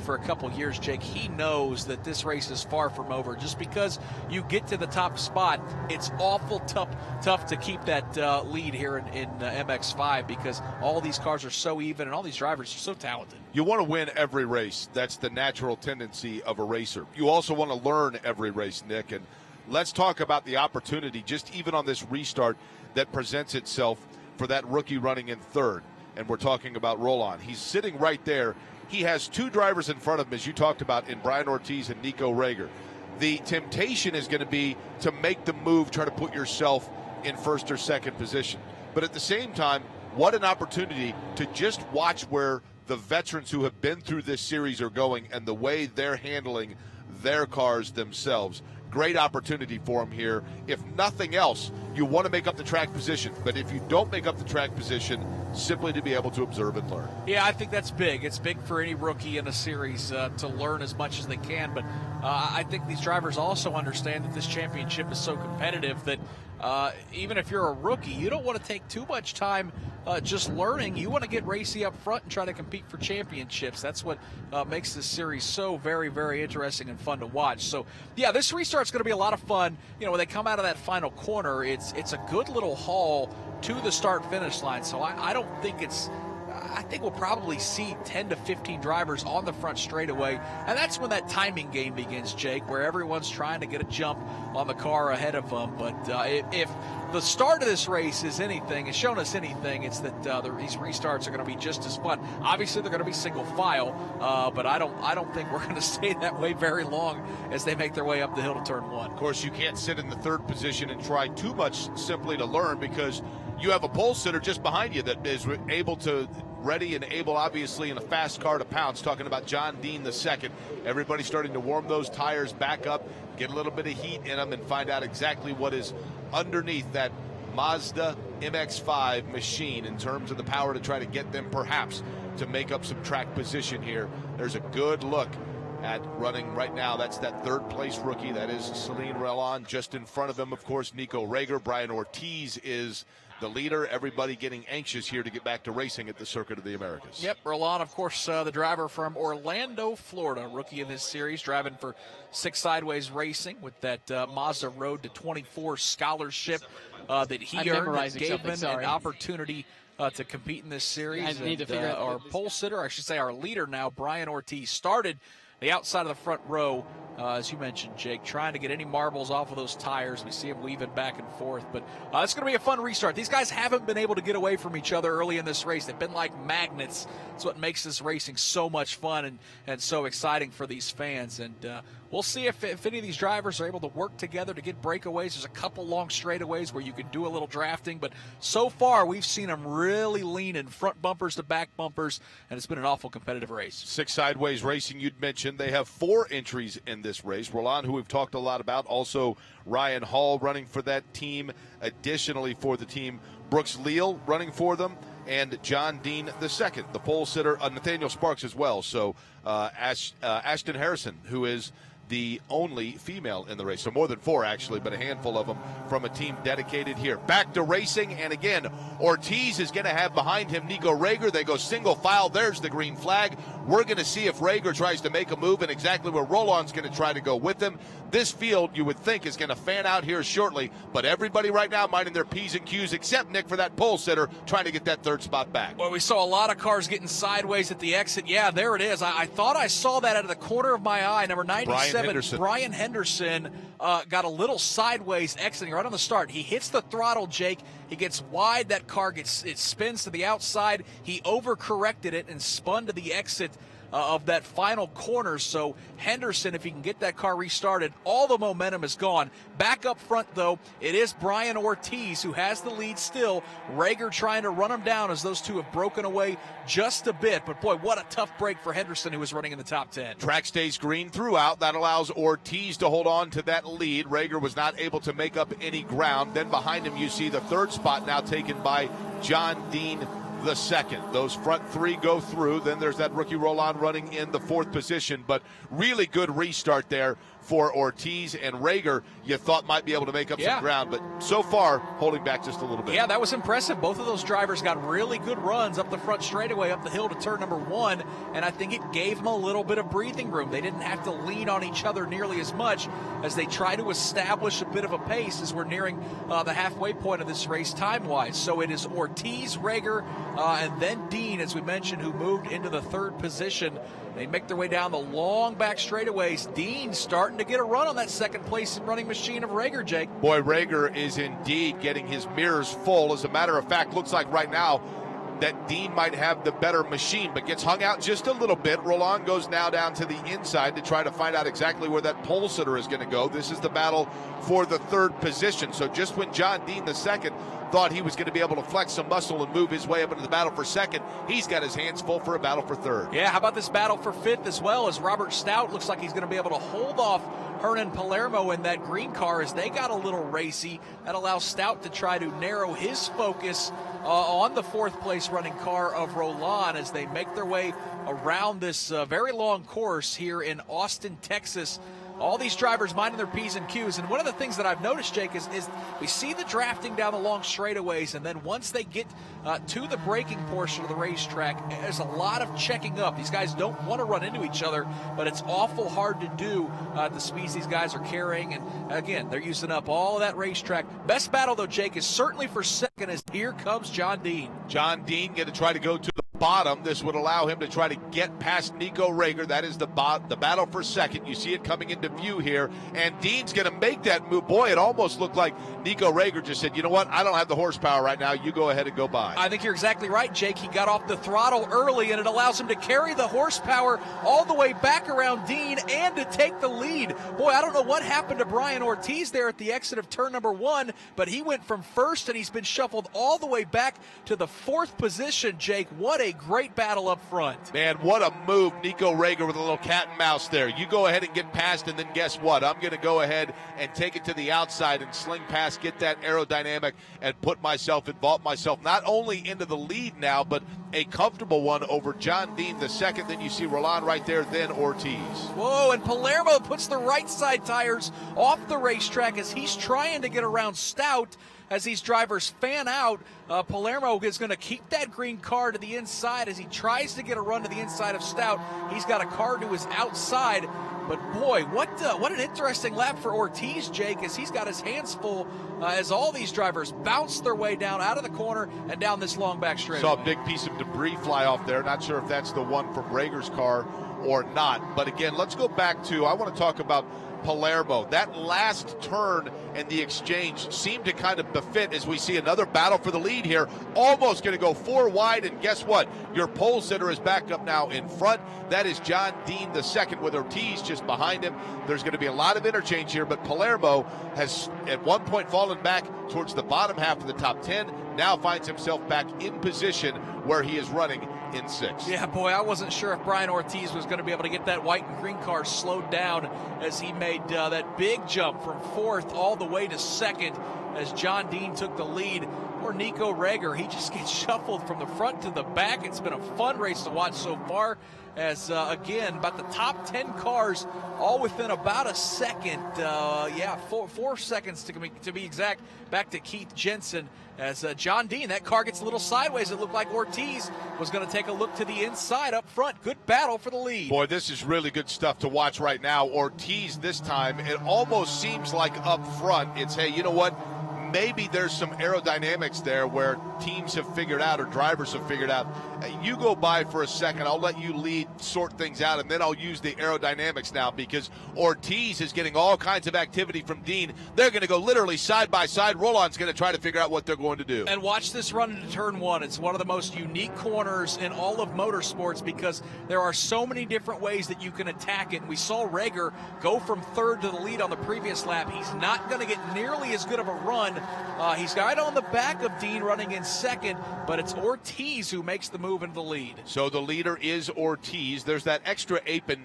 for a couple years, Jake. He knows that this race is far from over. Just because you get to the top spot, it's awful tough to keep that lead here in MX-5 because all these cars are so even and all these drivers are so talented. You want to win every race. That's the natural tendency of a racer. You also want to learn every race, Nick, and let's talk about the opportunity, just even on this restart, that presents itself for that rookie running in third. And we're talking about Rowland. He's sitting right there. He has 2 drivers in front of him, as you talked about, in Brian Ortiz and Nico Reger. The temptation is going to be to make the move, try to put yourself in first or second position. But at the same time, what an opportunity to just watch where the veterans who have been through this series are going and the way they're handling their cars themselves. Great opportunity for him here. If nothing else, you want to make up the track position. But if you don't make up the track position, simply to be able to observe and learn. Yeah, I think that's big. It's big for any rookie in a series to learn as much as they can. But I think these drivers also understand that this championship is so competitive that even if you're a rookie, you don't want to take too much time just learning. You want to get racy up front and try to compete for championships. That's what makes this series so very, very interesting and fun to watch. So, yeah, this restart's going to be a lot of fun. When they come out of that final corner, it's a good little haul to the start-finish line. So I don't think I think we'll probably see 10 to 15 drivers on the front straightaway, and that's when that timing game begins, Jake, where everyone's trying to get a jump on the car ahead of them. But if the start of this race is anything, has shown us anything, it's that these restarts are going to be just as fun. Obviously, they're going to be single file, but I don't think we're going to stay that way very long as they make their way up the hill to turn 1. Of course, you can't sit in the third position and try too much simply to learn because you have a pole sitter just behind you that is ready and able, obviously, in a fast car to pounce. Talking about John Dean II. Everybody starting to warm those tires back up, get a little bit of heat in them, and find out exactly what is underneath that Mazda MX-5 machine in terms of the power to try to get them perhaps to make up some track position here. There's a good look at running right now. That's that third place rookie. That is Celine Rowland. Just in front of him, of course, Nico Reger. Brian Ortiz is the leader. Everybody getting anxious here to get back to racing at the Circuit of the Americas. Yep, Rowland, of course, the driver from Orlando, Florida, rookie of this series, driving for Six Sideways Racing with that Mazda Road to 24 scholarship that he earned, that gave him an opportunity to compete in this series. I need to figure out our pole sitter, I should say our leader now, Brian Ortiz, started the outside of the front row, as you mentioned, Jake, trying to get any marbles off of those tires. We see him weaving back and forth. But it's going to be a fun restart. These guys haven't been able to get away from each other early in this race. They've been like magnets. That's what makes this racing so much fun and so exciting for these fans. And we'll see if any of these drivers are able to work together to get breakaways. There's a couple long straightaways where you can do a little drafting. But so far, we've seen them really leaning front bumpers to back bumpers, and it's been an awful competitive race. Six Sideways Racing, you'd mentioned. They have 4 entries in this race. Rowland, who we've talked a lot about. Also, Ryan Hall running for that team. Additionally, for the team, Brooks Leal running for them. And John Dean II, the pole sitter, Nathaniel Sparks as well. So Ashton Harrison, who is the only female in the race. So more than 4, actually, but a handful of them from a team dedicated here. Back to racing, and again, Ortiz is going to have behind him Nico Reger. They go single file. There's the green flag. We're going to see if Reger tries to make a move and exactly where Rowland's going to try to go with him. This field, you would think, is going to fan out here shortly, but everybody right now minding their P's and Q's except Nick for that pole sitter trying to get that third spot back. Well, we saw a lot of cars getting sideways at the exit. Yeah, there it is. I thought I saw that out of the corner of my eye. Number 97, Brian Henderson got a little sideways exiting right on the start. He hits the throttle, Jake. He gets wide. That car it spins to the outside. He overcorrected it and spun to the exit of that final corner. So Henderson, if he can get that car restarted, all the momentum is gone. Back up front, though, it is Brian Ortiz who has the lead still. Reger trying to run him down as those two have broken away just a bit. But, boy, what a tough break for Henderson, who was running in the top 10. Track stays green throughout. That allows Ortiz to hold on to that lead. Reger was not able to make up any ground. Then behind him you see the third spot now taken by John Dean the second. Those front three go through. Then there's that rookie Rowland running in the fourth position. But really good restart there for Ortiz, and Reger you thought might be able to make up some ground, but so far holding back just a little bit. Yeah, that was impressive. Both of those drivers got really good runs up the front straightaway, up the hill to turn number 1, and I think it gave them a little bit of breathing room. They didn't have to lean on each other nearly as much as they try to establish a bit of a pace as we're nearing the halfway point of this race time-wise. So it is Ortiz, Reger, and then Dean, as we mentioned, who moved into the third position. They make their way down the long back straightaways. Dean starting to get a run on that second place running machine of Reger, Jake. Boy, Reger is indeed getting his mirrors full. As a matter of fact, looks like right now that Dean might have the better machine, but gets hung out just a little bit. Rowland goes now down to the inside to try to find out exactly where that pole sitter is going to go. This is the battle for the third position. So just when John Dean the second thought he was going to be able to flex some muscle and move his way up into the battle for second, he's got his hands full for a battle for third. Yeah, how about this battle for fifth as well, as Robert Stout looks like he's going to be able to hold off Hernn and Palermo in that green car as they got a little racy. That allows Stout to try to narrow his focus on the fourth place running car of Rowland as they make their way around this very long course here in Austin, Texas. All these drivers minding their P's and Q's. And one of the things that I've noticed, Jake, is we see the drafting down the long straightaways, and then once they get to the braking portion of the racetrack, there's a lot of checking up. These guys don't want to run into each other, but it's awful hard to do at the speeds these guys are carrying. And, again, they're using up all of that racetrack. Best battle, though, Jake, is certainly for second as here comes John Dean. John Dean going to try to go to the bottom. This would allow him to try to get past Nico Reger. That is the battle for second. You see it coming into view here, and Dean's going to make that move. Boy, it almost looked like Nico Reger just said, you know what, I don't have the horsepower right now. You go ahead and go by. I think you're exactly right, Jake. He got off the throttle early, and it allows him to carry the horsepower all the way back around Dean and to take the lead. Boy, I don't know what happened to Brian Ortiz there at the exit of turn number 1, but he went from first, and he's been shuffled all the way back to the fourth position, Jake. What a great battle up front. Man, what a move. Nico Reger with a little cat and mouse there. You go ahead and get past, and then guess what? I'm going to go ahead and take it to the outside and sling past, get that aerodynamic, and vault myself not only into the lead now, but a comfortable one over John Dean the second. Then you see Rowland right there, then Ortiz. Whoa, and Palermo puts the right side tires off the racetrack as he's trying to get around Stout. As these drivers fan out, Palermo is going to keep that green car to the inside as he tries to get a run to the inside of Stout. He's got a car to his outside. But, boy, what an interesting lap for Ortiz, Jake, as he's got his hands full as all these drivers bounce their way down out of the corner and down this long back straightaway. Saw a big piece of debris fly off there. Not sure if that's the one from Reger's car or not. But, again, let's go back to, I want to talk about Palermo. That last turn and the exchange seemed to kind of befit as we see another battle for the lead here. Almost going to go 4 wide, and guess what? Your pole sitter is back up now in front. That is John Dean the second with Ortiz just behind him. There's going to be a lot of interchange here, but Palermo has at one point fallen back towards the bottom half of the top 10, now finds himself back in position where he is running in 6th. Yeah, boy, I wasn't sure if Brian Ortiz was going to be able to get that white and green car slowed down as he made that big jump from 4th all the way to 2nd. as John Dean took the lead. Or Nico Reger, he just gets shuffled from the front to the back. It's been a fun race to watch so far, as again, about the top 10 cars all within about a second. 4 seconds to be exact, back to Keith Jensen. As John Dean, that car gets a little sideways. It looked like Ortiz was going to take a look to the inside up front. Good battle for the lead. Boy, this is really good stuff to watch right now. Ortiz this time, it almost seems like up front, it's, hey, you know what? Maybe there's some aerodynamics there where teams have figured out or drivers have figured out. You go by for a second. I'll let you lead, sort things out, and then I'll use the aerodynamics now, because Ortiz is getting all kinds of activity from Dean. They're going to go literally side by side. Rowland's going to try to figure out what they're going to do. And watch this run into turn one. It's one of the most unique corners in all of motorsports, because there are so many different ways that you can attack it. And we saw Reger go from third to the lead on the previous lap. He's not going to get nearly as good of a run. He's right on the back of Dean running in second, but it's Ortiz who makes the move into the lead. So the leader is Ortiz. There's that extra apron,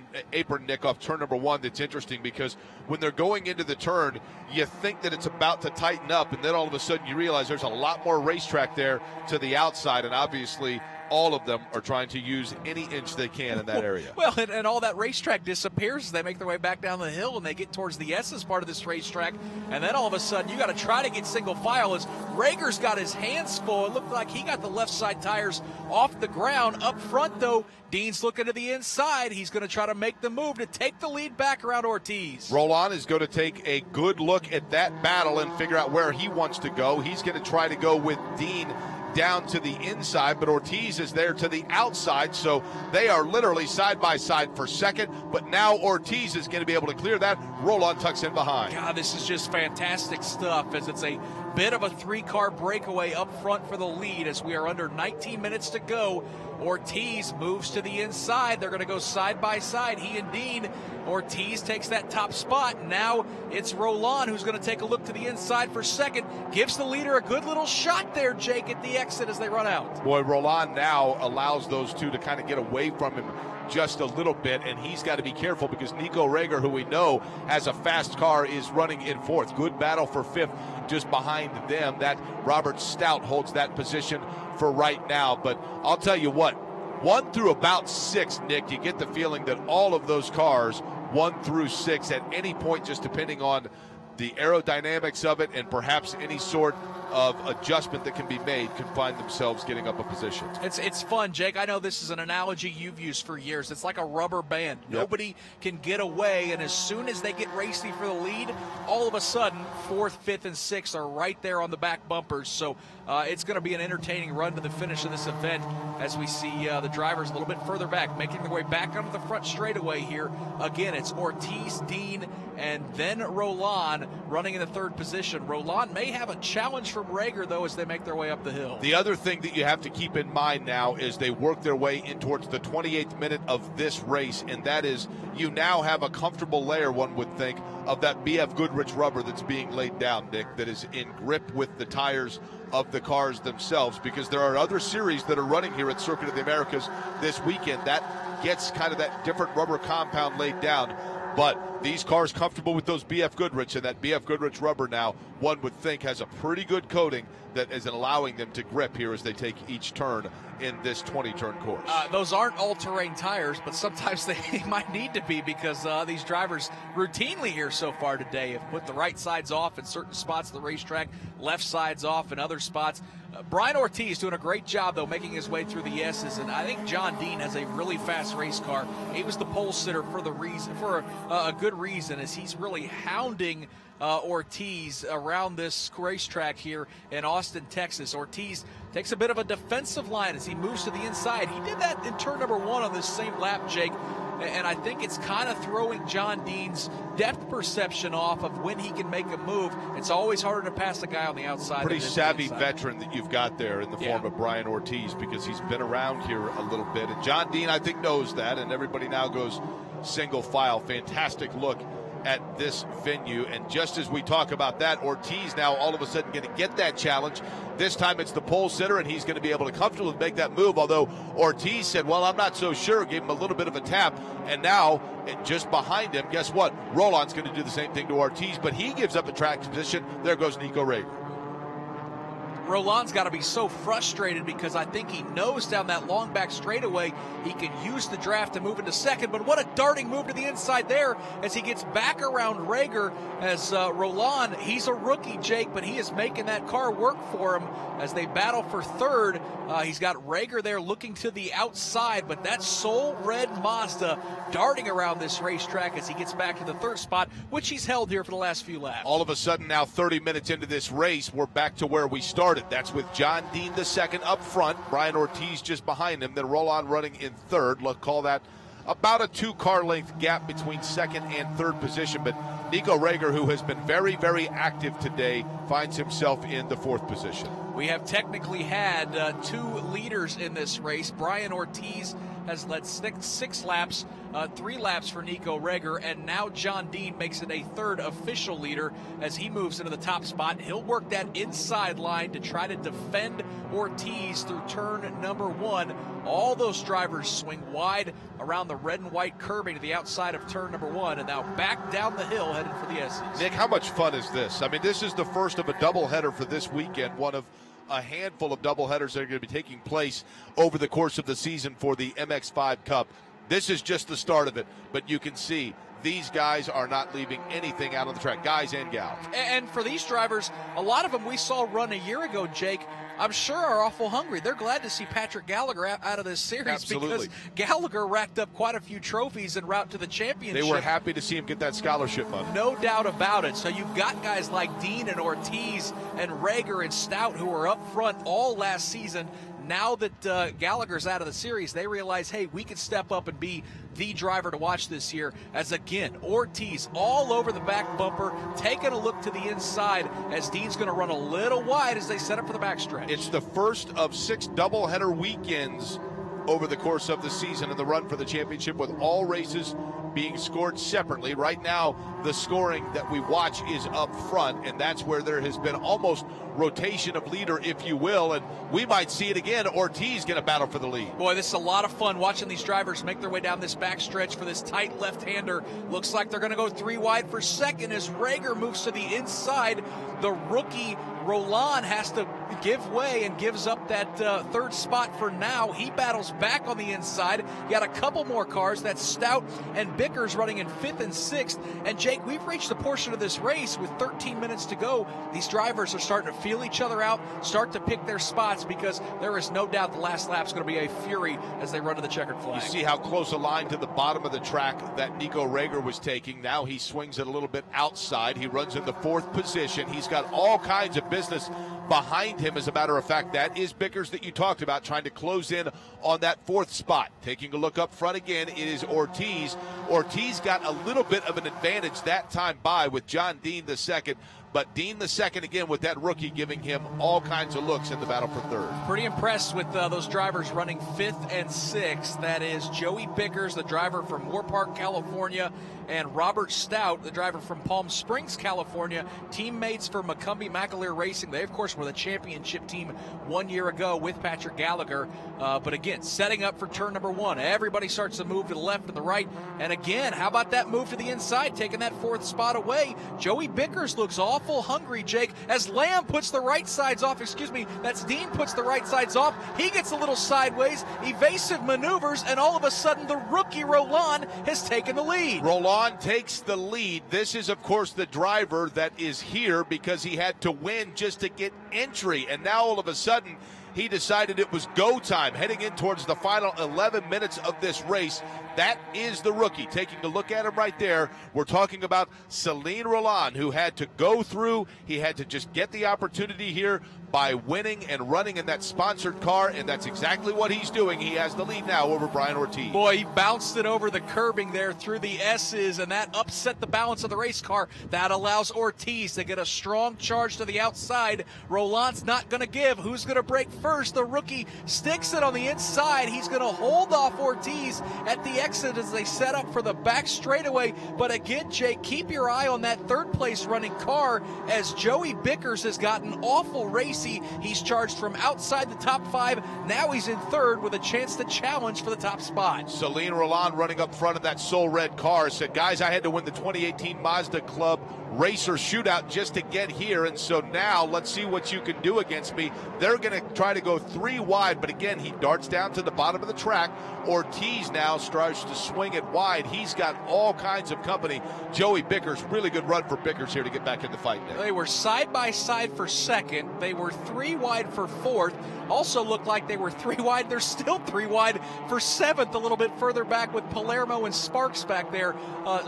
Nick, off turn number one that's interesting, because when they're going into the turn, you think that it's about to tighten up, and then all of a sudden you realize there's a lot more racetrack there to the outside, and obviously all of them are trying to use any inch they can in that area. Well, and all that racetrack disappears as they make their way back down the hill, and they get towards the S's part of this racetrack, and then all of a sudden you got to try to get single file as Reger's got his hands full. It looked like he got the left side tires off the ground. Up front, though, Dean's looking to the inside. He's going to try to make the move to take the lead back around Ortiz. Rowland is going to take a good look at that battle and figure out where he wants to go. He's going to try to go with Dean down to the inside, but Ortiz is there to the outside, so they are literally side by side for second, but now Ortiz is going to be able to clear that. Rowland tucks in behind. God, this is just fantastic stuff, as it's a bit of a 3-car breakaway up front for the lead as we are under 19 minutes to go. Ortiz moves to the inside. They're going to go side by side, he and Dean. Ortiz takes that top spot. Now it's Rowland who's going to take a look to the inside for second. Gives the leader a good little shot there, Jake, at the exit as they run out. Boy, Rowland now allows those two to kind of get away from him just a little bit, and he's got to be careful because Nico Reger, who we know has a fast car, is running in fourth. Good battle for fifth just behind them. That Robert Stout holds that position for right now, but I'll tell you what, 1 through about 6, Nick, you get the feeling that all of those cars, 1 through 6, at any point, just depending on the aerodynamics of it and perhaps any sort of adjustment that can be made, can find themselves getting up a position. It's fun, Jake. I know this is an analogy you've used for years. It's like a rubber band. Yep. Nobody can get away, and as soon as they get racy for the lead, all of a sudden, 4th, 5th, and 6th are right there on the back bumpers. So it's going to be an entertaining run to the finish of this event as we see the drivers a little bit further back, making their way back onto the front straightaway here. Again, it's Ortiz, Dean, and then Rowland running in the 3rd position. Rowland may have a challenge from Reger, though, as they make their way up the hill. The other thing that you have to keep in mind now is they work their way in towards the 28th minute of this race, and that is you now have a comfortable layer, one would think, of that BF Goodrich rubber that's being laid down, Nick, that is in grip with the tires of the cars themselves, because there are other series that are running here at Circuit of the Americas this weekend that gets kind of that different rubber compound laid down. But these cars comfortable with those BF Goodrich, and that BF Goodrich rubber now, one would think, has a pretty good coating that is allowing them to grip here as they take each turn in this 20-turn course. Those aren't all-terrain tires, but sometimes they might need to be, because these drivers routinely here so far today have put the right sides off in certain spots of the racetrack, left sides off in other spots. Brian Ortiz doing a great job, though, making his way through the S's, and I think John Dean has a really fast race car. He was the pole sitter for a good reason, as he's really hounding Ortiz around this racetrack here in Austin, Texas. Ortiz takes a bit of a defensive line as he moves to the inside. He did that in turn number 1 on this same lap, Jake, and I think it's kind of throwing John Dean's depth perception off of when he can make a move. It's always harder to pass a guy on the outside. Pretty savvy veteran that you've got there in the form of Brian Ortiz, because he's been around here a little bit. And John Dean, I think, knows that, and everybody now goes single file. Fantastic look at this venue, and just as we talk about that, Ortiz now all of a sudden going to get that challenge. This time it's the pole sitter, and he's going to be able to comfortably make that move, although Ortiz said, well, I'm not so sure, gave him a little bit of a tap, and now just behind him, guess what? Rowland's going to do the same thing to Ortiz, but he gives up a track position. There goes Nico Reger. Rowland's got to be so frustrated because I think he knows down that long back straightaway he can use the draft to move into second. But what a darting move to the inside there as he gets back around Reger. As Rowland, he's a rookie, Jake, but he is making that car work for him as they battle for third. He's got Reger there looking to the outside, but that Soul Red Mazda darting around this racetrack as he gets back to the third spot, which he's held here for the last few laps. All of a sudden now 30 minutes into this race, we're back to where we started. That's with John Dean the second up front, Brian Ortiz just behind him, then Rowland running in third. Let's call that about a 2-car length gap between second and third position. But Nico Reger, who has been very, very active today, finds himself in the fourth position. We have technically had 2 leaders in this race. Brian Ortiz has led six laps, 3 laps for Nico Reger, and now John Dean makes it a third official leader as he moves into the top spot. He'll work that inside line to try to defend Ortiz through turn number 1. All those drivers swing wide around the red and white curbing to the outside of turn number 1, and now back down the hill heading for the S's. Nick, how much fun is this? I mean, this is the first of a doubleheader for this weekend, one of a handful of doubleheaders that are going to be taking place over the course of the season for the MX-5 Cup. This is just the start of it, but you can see these guys are not leaving anything out on the track, guys and gals. And for these drivers, a lot of them we saw run a year ago, Jake, I'm sure are awful hungry. They're glad to see Patrick Gallagher out of this series. Absolutely. Because Gallagher racked up quite a few trophies en route to the championship. They were happy to see him get that scholarship money. No doubt about it. So you've got guys like Dean and Ortiz and Reger and Stout who were up front all last season. Now that Gallagher's out of the series, they realize, hey, we can step up and be the driver to watch this year. As again, Ortiz all over the back bumper, taking a look to the inside as Dean's going to run a little wide as they set up for the backstretch. It's the first of 6 doubleheader weekends over the course of the season in the run for the championship, with all races being scored separately. Right now, the scoring that we watch is up front, and that's where there has been almost rotation of leader, if you will, and we might see it again. Ortiz going to battle for the lead. Boy, this is a lot of fun watching these drivers make their way down this backstretch for this tight left-hander. Looks like they're going to go 3 wide for second as Reger moves to the inside. The rookie Rowland has to give way and gives up that third spot for now. He battles back on the inside. You got a couple more cars. That's Stout and Vickers running in 5th and 6th. And Jake, we've reached the portion of this race with 13 minutes to go. These drivers are starting to feel each other out, start to pick their spots, because there is no doubt the last lap's going to be a fury as they run to the checkered flag. You see how close a line to the bottom of the track that Nico Reger was taking. Now he swings it a little bit outside. He runs in the 4th position. He's got all kinds of business behind him. As a matter of fact, that is Vickers that you talked about, trying to close in on that 4th spot. Taking a look up front again, it is Ortiz. Ortiz got a little bit of an advantage that time by with John Dean the second, but Dean the second again with that rookie giving him all kinds of looks in the battle for third. Pretty impressed with those drivers running 5th and 6th. That is Joey Vickers, the driver from Moore Park, California, and Robert Stout, the driver from Palm Springs, California, teammates for McCumbee-McAleer Racing. They, of course, were the championship team 1 year ago with Patrick Gallagher. But again, setting up for turn number 1. Everybody starts to move to the left and the right. And again, how about that move to the inside, taking that 4th spot away? Joey Vickers looks awful hungry, Jake, as Lamb puts the right sides off. That's Dean puts the right sides off. He gets a little sideways, evasive maneuvers, and all of a sudden the rookie Rowland has taken the lead. Rowland takes the lead. This is, of course, the driver that is here because he had to win just to get entry. And now all of a sudden, he decided it was go time, heading in towards the final 11 minutes of this race. That is the rookie. Taking a look at him right there, we're talking about Celine Rowland, who had to go through. He had to just get the opportunity here by winning and running in that sponsored car, and that's exactly what he's doing. He has the lead now over Brian Ortiz. Boy, he bounced it over the curbing there through the S's, and that upset the balance of the race car. That allows Ortiz to get a strong charge to the outside. Rowland's not going to give. Who's going to break first? The rookie sticks it on the inside. He's going to hold off Ortiz at the exit as they set up for the back straightaway. But again, Jake, keep your eye on that third place running car as Joey Vickers has gotten awful racy. He's charged from outside the top 5. Now he's in third with a chance to challenge for the top spot. Celine Rowland running up front of that Soul Red car said, guys, I had to win the 2018 Mazda Club racer shootout just to get here, and so now let's see what you can do against me. They're going to try to go 3 wide, but again, he darts down to the bottom of the track. Ortiz now starts to swing it wide. He's got all kinds of company. Joey Vickers, really good run for Vickers here to get back in the fight now. They were side by side for second. They were 3 wide for fourth. Also looked like they were 3 wide. They're still 3 wide for seventh, a little bit further back with Palermo and Sparks back there.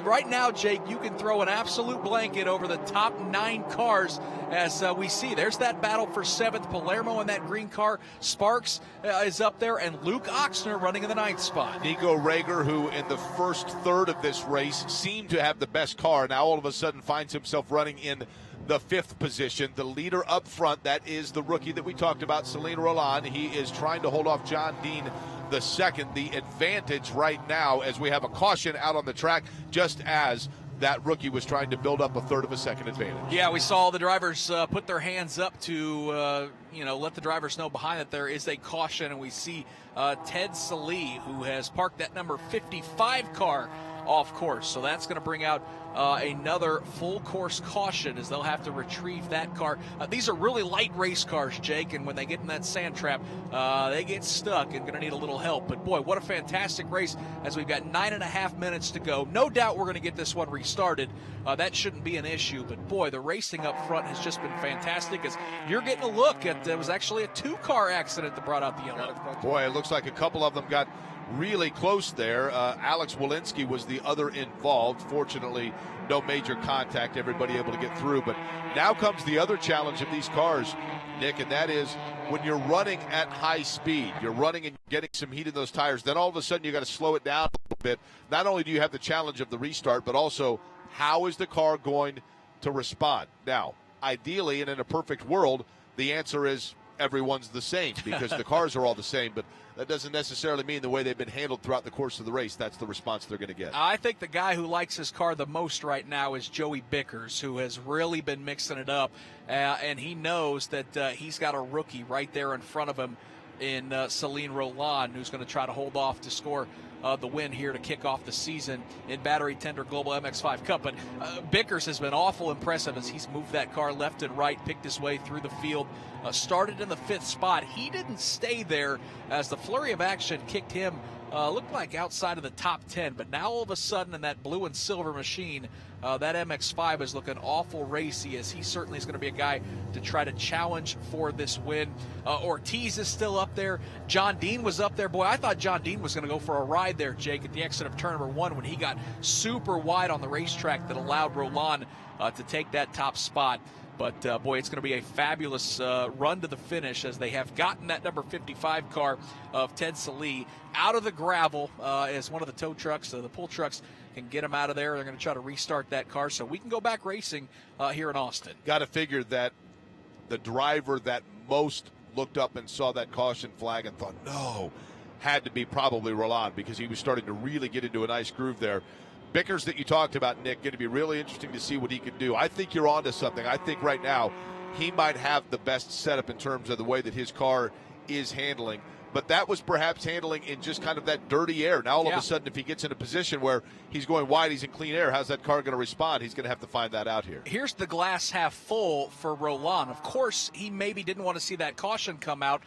Right now, Jake, you can throw an absolute blanket over the top 9 cars as we see. There's that battle for seventh. Palermo in that green car. Sparks is up there, and Luke Ochsner running in the 9th spot. Nico Reger, who in the first third of this race seemed to have the best car, now all of a sudden finds himself running in the 5th position. The leader up front, that is the rookie that we talked about, Rowland. He is trying to hold off John Dean the second. The advantage right now as we have a caution out on the track, just as that rookie was trying to build up a third of a second advantage. Yeah, we saw the drivers put their hands up to, let the drivers know behind that there is a caution, and we see Ted Salee, who has parked that number 55 car off course. So that's going to bring out another full course caution as they'll have to retrieve that car. These are really light race cars, Jake, and when they get in that sand trap, they get stuck and going to need a little help. But boy, what a fantastic race as we've got 9.5 minutes to go. No doubt we're going to get this one restarted. That shouldn't be an issue, but boy, the racing up front has just been fantastic as you're getting a look at, there was actually a 2-car accident that brought out the yellow. Boy, it looks like a couple of them got really close there. Alex Wilensky was the other involved. Fortunately, no major contact, everybody able to get through. But now comes the other challenge of these cars, Nick, and that is when you're running at high speed, you're running and getting some heat in those tires, then all of a sudden you got to slow it down a little bit. Not only do you have the challenge of the restart, but also how is the car going to respond? Now, ideally, and in a perfect world, the answer is everyone's the same because the cars are all the same, but that doesn't necessarily mean the way they've been handled throughout the course of the race, that's the response they're going to get. I think the guy who likes his car the most right now is Joey Vickers, who has really been mixing it up, and he knows that he's got a rookie right there in front of him in Rowland, who's going to try to hold off to score the win here to kick off the season in Battery Tender Global MX-5 Cup. But Vickers has been awful impressive as he's moved that car left and right, picked his way through the field, started in the 5th spot. He didn't stay there as the flurry of action kicked him, looked like outside of the top 10. But now all of a sudden in that blue and silver machine, that MX-5 is looking awful racy as he certainly is going to be a guy to try to challenge for this win. Ortiz is still up there. John Dean was up there. Boy, I thought John Dean was going to go for a ride there, Jake, at the exit of turn number 1 when he got super wide on the racetrack that allowed Rowland to take that top spot. But, boy, it's going to be a fabulous run to the finish as they have gotten that number 55 car of Ted Salee out of the gravel as one of the tow trucks, the pull trucks, can get him out of there. They're going to try to restart that car so we can go back racing here in Austin. Got to figure that the driver that most looked up and saw that caution flag and thought, no, had to be probably Rowland because he was starting to really get into a nice groove there. Vickers that you talked about, Nick, going to be really interesting to see what he can do. I think you're onto something. I think right now he might have the best setup in terms of the way that his car is handling. But that was perhaps handling in just kind of that dirty air. Now all of a sudden, if he gets in a position where he's going wide, he's in clean air, how's that car going to respond? He's going to have to find that out here. Here's the glass half full for Rowland. Of course, he maybe didn't want to see that caution come out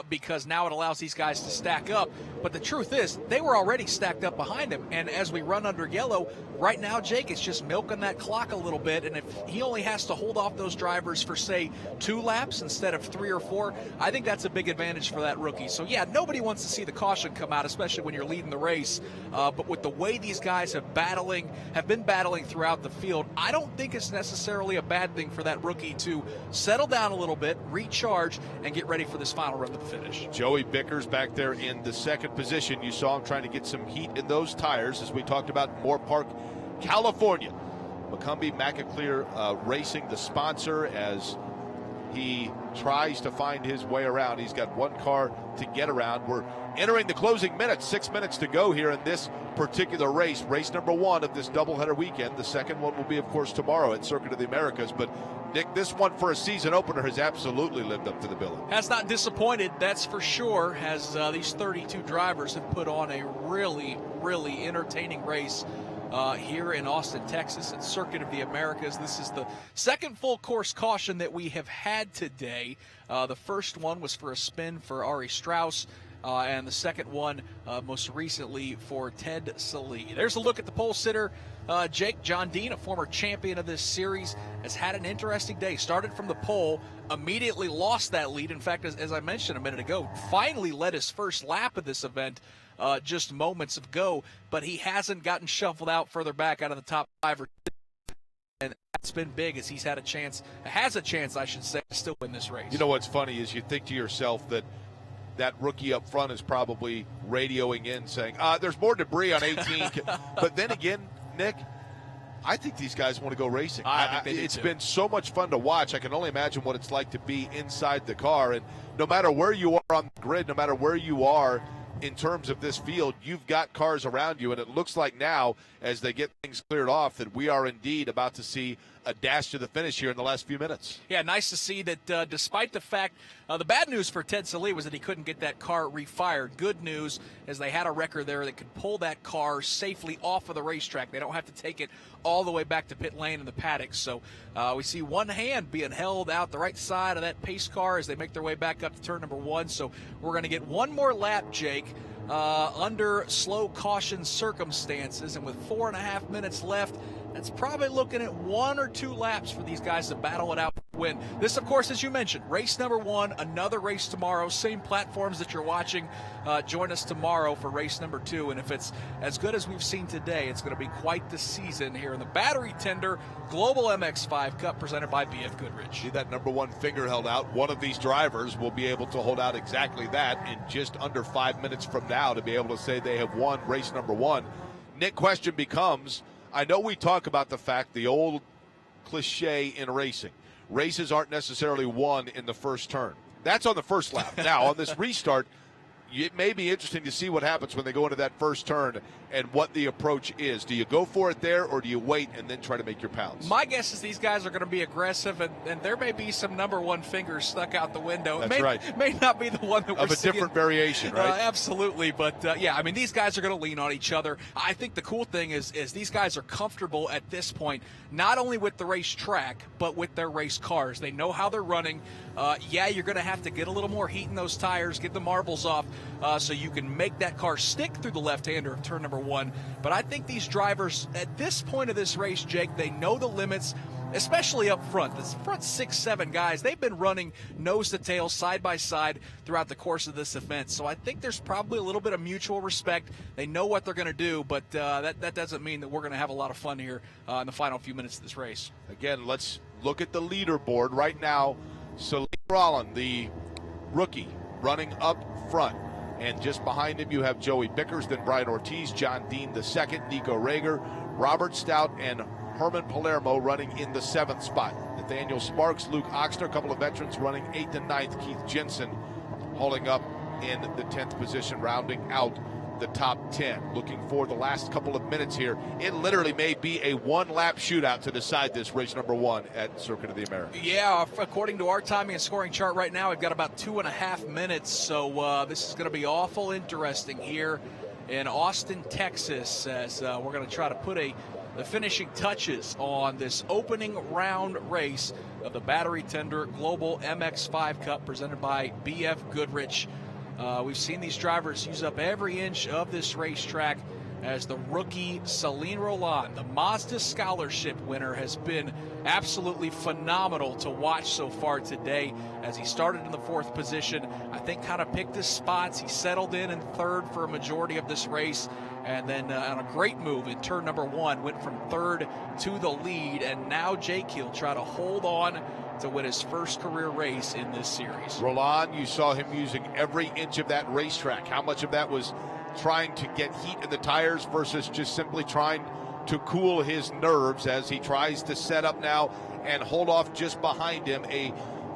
because now it allows these guys to stack up. But the truth is, they were already stacked up behind him. And as we run under yellow, right now, Jake, it's just milking that clock a little bit. And if he only has to hold off those drivers for, say, 2 laps instead of 3 or 4, I think that's a big advantage for that rookie. So, yeah, nobody wants to see the caution come out, especially when you're leading the race. But with the way these guys have been battling throughout the field, I don't think it's necessarily a bad thing for that rookie to settle down a little bit, recharge, and get ready for this final run to the finish. Joey Vickers back there in the 2nd position. You saw him trying to get some heat in those tires, as we talked about in Moore Park, California. McCumbee Macaclear Racing, the sponsor, as he tries to find his way around. He's got 1 car to get around. We're entering the closing minutes, 6 minutes to go here in this particular race. Race number 1 of this doubleheader weekend. The second one will be, of course, tomorrow at Circuit of the Americas. But, Nick, this one for a season opener has absolutely lived up to the billing. Has not disappointed, that's for sure, as these 32 drivers have put on a really, really entertaining race here in Austin, Texas at Circuit of the Americas. This is the second full course caution that we have had today. The first one was for a spin for Ari Strauss. And the second one, most recently, for Ted Sallee. There's a look at the pole sitter. Jake John Dean, a former champion of this series, has had an interesting day. Started from the pole, immediately lost that lead. In fact, as I mentioned a minute ago, finally led his first lap of this event just moments ago, but he hasn't gotten shuffled out further back out of the top 5 or 6. And that's been big as he's had a chance, I should say, to still win this race. You know what's funny is you think to yourself that rookie up front is probably radioing in saying, there's more debris on 18. But then again, Nick, I think these guys want to go racing. It's been so much fun to watch. I can only imagine what it's like to be inside the car. And no matter where you are on the grid, no matter where you are in terms of this field, you've got cars around you. And it looks like now, as they get things cleared off, that we are indeed about to see a dash to the finish here in the last few minutes. Yeah, nice to see that despite the fact, the bad news for Ted Sallee was that he couldn't get that car refired. Good news is they had a wrecker there that could pull that car safely off of the racetrack. They don't have to take it all the way back to pit lane in the paddock. So we see one hand being held out the right side of that pace car as they make their way back up to turn number 1. So we're going to get one more lap, Jake, under slow caution circumstances. And with 4.5 minutes left, that's probably looking at 1 or 2 laps for these guys to battle it out to win. This, of course, as you mentioned, race number 1, another race tomorrow, same platforms that you're watching. Join us tomorrow for race number 2. And if it's as good as we've seen today, it's going to be quite the season here in the Battery Tender Global MX-5 Cup presented by BF Goodrich. See that number 1 finger held out? One of these drivers will be able to hold out exactly that in just under 5 minutes from now to be able to say they have won race number 1. Nick, question becomes, I know we talk about the fact, the old cliche in racing, races aren't necessarily won in the first turn. That's on the first lap. Now, on this restart, it may be interesting to see what happens when they go into that first turn and what the approach is. Do you go for it there, or do you wait and then try to make your pounds? My guess is these guys are going to be aggressive, and there may be some number 1 fingers stuck out the window. That's right. May not be the one that we're seeing. Of a different variation, right? Absolutely. But, yeah, I mean, these guys are going to lean on each other. I think the cool thing is these guys are comfortable at this point, not only with the racetrack, but with their race cars. They know how they're running. Yeah, you're going to have to get a little more heat in those tires, get the marbles off, so you can make that car stick through the left-hander of turn number 1. But I think these drivers, at this point of this race, Jake, they know the limits, especially up front. The front 6, 7 guys, they've been running nose to tail, side by side throughout the course of this event. So I think there's probably a little bit of mutual respect. They know what they're going to do, but that doesn't mean that we're going to have a lot of fun here in the final few minutes of this race. Again, let's look at the leaderboard right now. So Rowland, the rookie, running up front. And just behind him, you have Joey Vickers, then Brian Ortiz, John Dean the second, Nico Reger, Robert Stout, and Herman Palermo running in the 7th spot. Nathaniel Sparks, Luke Ochsner, a couple of veterans running 8th and 9th. Keith Jensen holding up in the 10th position, rounding out the top 10. Looking for the last couple of minutes here. It literally may be a 1-lap shootout to decide this race number 1 at Circuit of the Americas. Yeah, according to our timing and scoring chart right now, we've got about 2.5 minutes, so this is going to be awful interesting here in Austin, Texas, as we're going to try to put the finishing touches on this opening round race of the Battery Tender Global MX-5 Cup presented by BF Goodrich. We've seen these drivers use up every inch of this racetrack as the rookie Celine Rowland, the Mazda Scholarship winner, has been absolutely phenomenal to watch so far today as he started in the 4th position. I think kind of picked his spots. He settled in 3rd for a majority of this race, and then on a great move in turn number 1, went from 3rd to the lead, and now Jake he'll try to hold on to win his first career race in this series. Rowland, you saw him using every inch of that racetrack. How much of that was trying to get heat in the tires versus just simply trying to cool his nerves as he tries to set up now and hold off just behind him a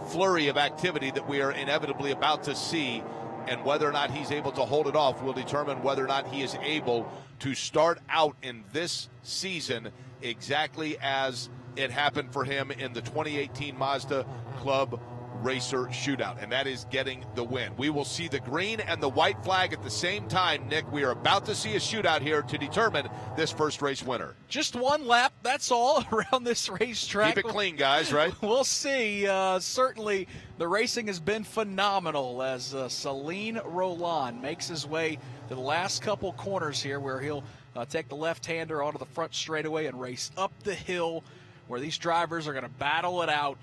flurry of activity that we are inevitably about to see, and whether or not he's able to hold it off will determine whether or not he is able to start out in this season exactly as it happened for him in the 2018 Mazda Club racer shootout, and that is getting the win. We will see the green and the white flag at the same time, Nick. We are about to see a shootout here to determine this first race winner. Just one lap, that's all, around this racetrack. Keep it clean, guys, right? We'll see. Certainly, the racing has been phenomenal as Celine Rowland makes his way to the last couple corners here, where he'll take the left-hander onto the front straightaway and race up the hill, where these drivers are going to battle it out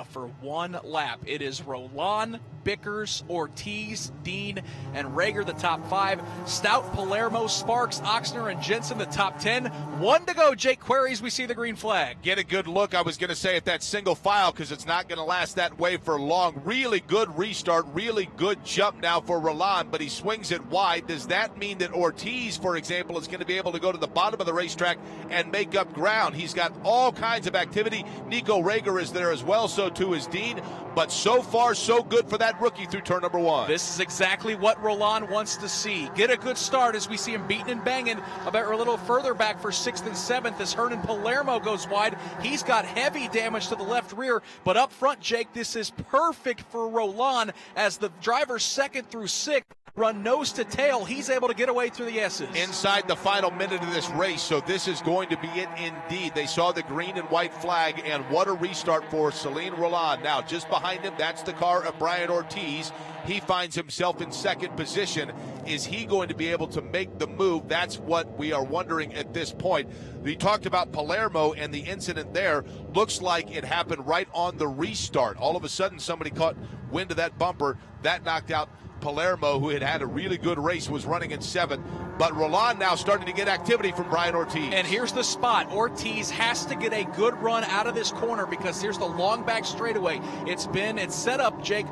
for one lap. It is Rowland, Vickers, Ortiz, Dean, and Reger, the top 5. Stout, Palermo, Sparks, Ochsner, and Jensen, the top 10. 1 to go, Jake Queries. We see the green flag. Get a good look, I was going to say, at that single file, because it's not going to last that way for long. Really good restart, really good jump now for Rowland, but he swings it wide. Does that mean that Ortiz, for example, is going to be able to go to the bottom of the racetrack and make up ground? He's got all kinds of activity. Nico Reger is there as well, so too is Dean. But so far, so good for that rookie through turn number 1. This is exactly what Rowland wants to see. Get a good start as we see him beating and banging about a little further back for 6th and 7th as Hernn and Palermo goes wide. He's got heavy damage to the left rear, but up front, Jake, this is perfect for Rowland as the drivers 2nd through 6th run nose to tail. He's able to get away through the S's. Inside the final minute of this race, so this is going to be it indeed. They saw the green and white flag, and what a restart for Celine Rowland. Now, just behind him, that's the car of Brian Ortiz. He finds himself in 2nd position. Is he going to be able to make the move? That's what we are wondering at this point. We talked about Palermo and the incident there. Looks like it happened right on the restart. All of a sudden, somebody caught wind of that bumper. That knocked out Palermo, who had a really good race, was running in 7th. But Rowland now starting to get activity from Brian Ortiz. And here's the spot. Ortiz has to get a good run out of this corner because here's the long back straightaway. It's set up, Jake,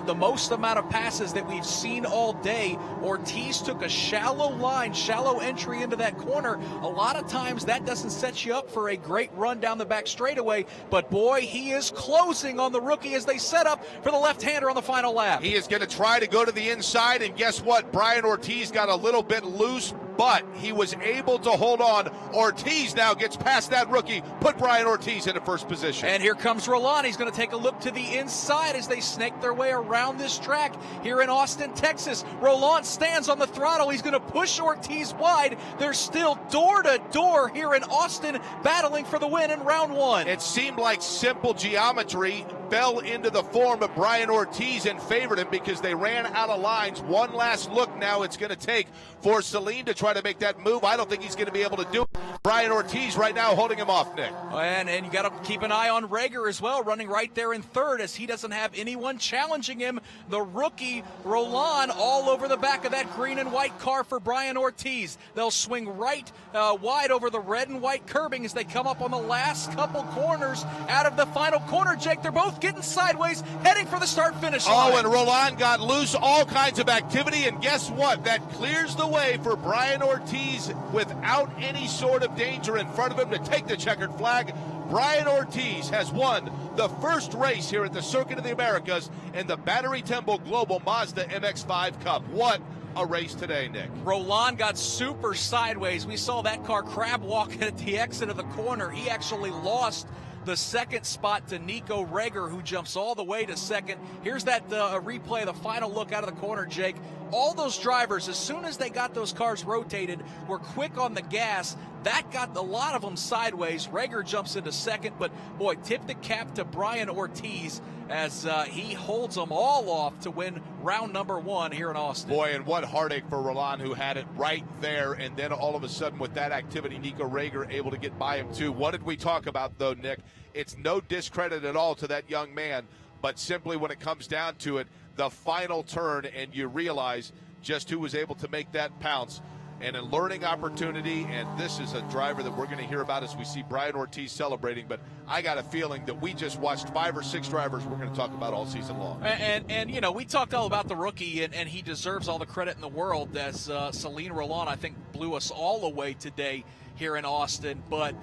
the most amount of passes that we've seen all day. Ortiz took a shallow line, shallow entry into that corner. A lot of times that doesn't set you up for a great run down the back straightaway. But boy, he is closing on the rookie as they set up for the left-hander on the final lap. He is going to try to go to the inside, and guess what? Brian Ortiz got a little bit loose, but he was able to hold on. Ortiz now gets past that rookie, put Brian Ortiz into 1st position. And here comes Rowland. He's going to take a look to the inside as they snake their way around this track here in Austin, Texas. Rowland stands on the throttle. He's going to push Ortiz wide. They're still door to door here in Austin, battling for the win in round 1. It seemed like simple geometry fell into the form of Brian Ortiz and favored him because they ran out of lines. One last look now it's going to take for Celine to try to make that move. I don't think he's going to be able to do it. Brian Ortiz right now holding him off, Nick. And you got to keep an eye on Reger as well, running right there in 3rd as he doesn't have anyone challenging him. The rookie, Rowland, all over the back of that green and white car for Brian Ortiz. They'll swing right wide over the red and white curbing as they come up on the last couple corners out of the final corner, Jake. They're both getting sideways, heading for the start-finish line. Oh, and Rowland got loose, all kinds of activity, and guess what? That clears the way for Brian Ortiz without any sort of danger in front of him to take the checkered flag. Brian Ortiz has won the first race here at the Circuit of the Americas in the Battery Temple Global Mazda MX-5 Cup. What a race today, Nick. Rowland got super sideways. We saw that car crab walking at the exit of the corner. He actually lost the 2nd spot to Nico Reger, who jumps all the way to 2nd. Here's that replay, the final look out of the corner, Jake. All those drivers, as soon as they got those cars rotated, were quick on the gas. That got a lot of them sideways. Reger jumps into 2nd, but boy, tip the cap to Brian Ortiz as he holds them all off to win round number 1 here in Austin. Boy, and what heartache for Rowland, who had it right there, and then all of a sudden with that activity, Nico Reger able to get by him too. What did we talk about though, Nick? It's no discredit at all to that young man, but simply when it comes down to it, the final turn, and you realize just who was able to make that pounce. And a learning opportunity, and this is a driver that we're going to hear about as we see Brian Ortiz celebrating, but I got a feeling that we just watched 5 or 6 drivers we're going to talk about all season long. And you know, we talked all about the rookie, and he deserves all the credit in the world as Celine Rowland, I think, blew us all away today here in Austin. But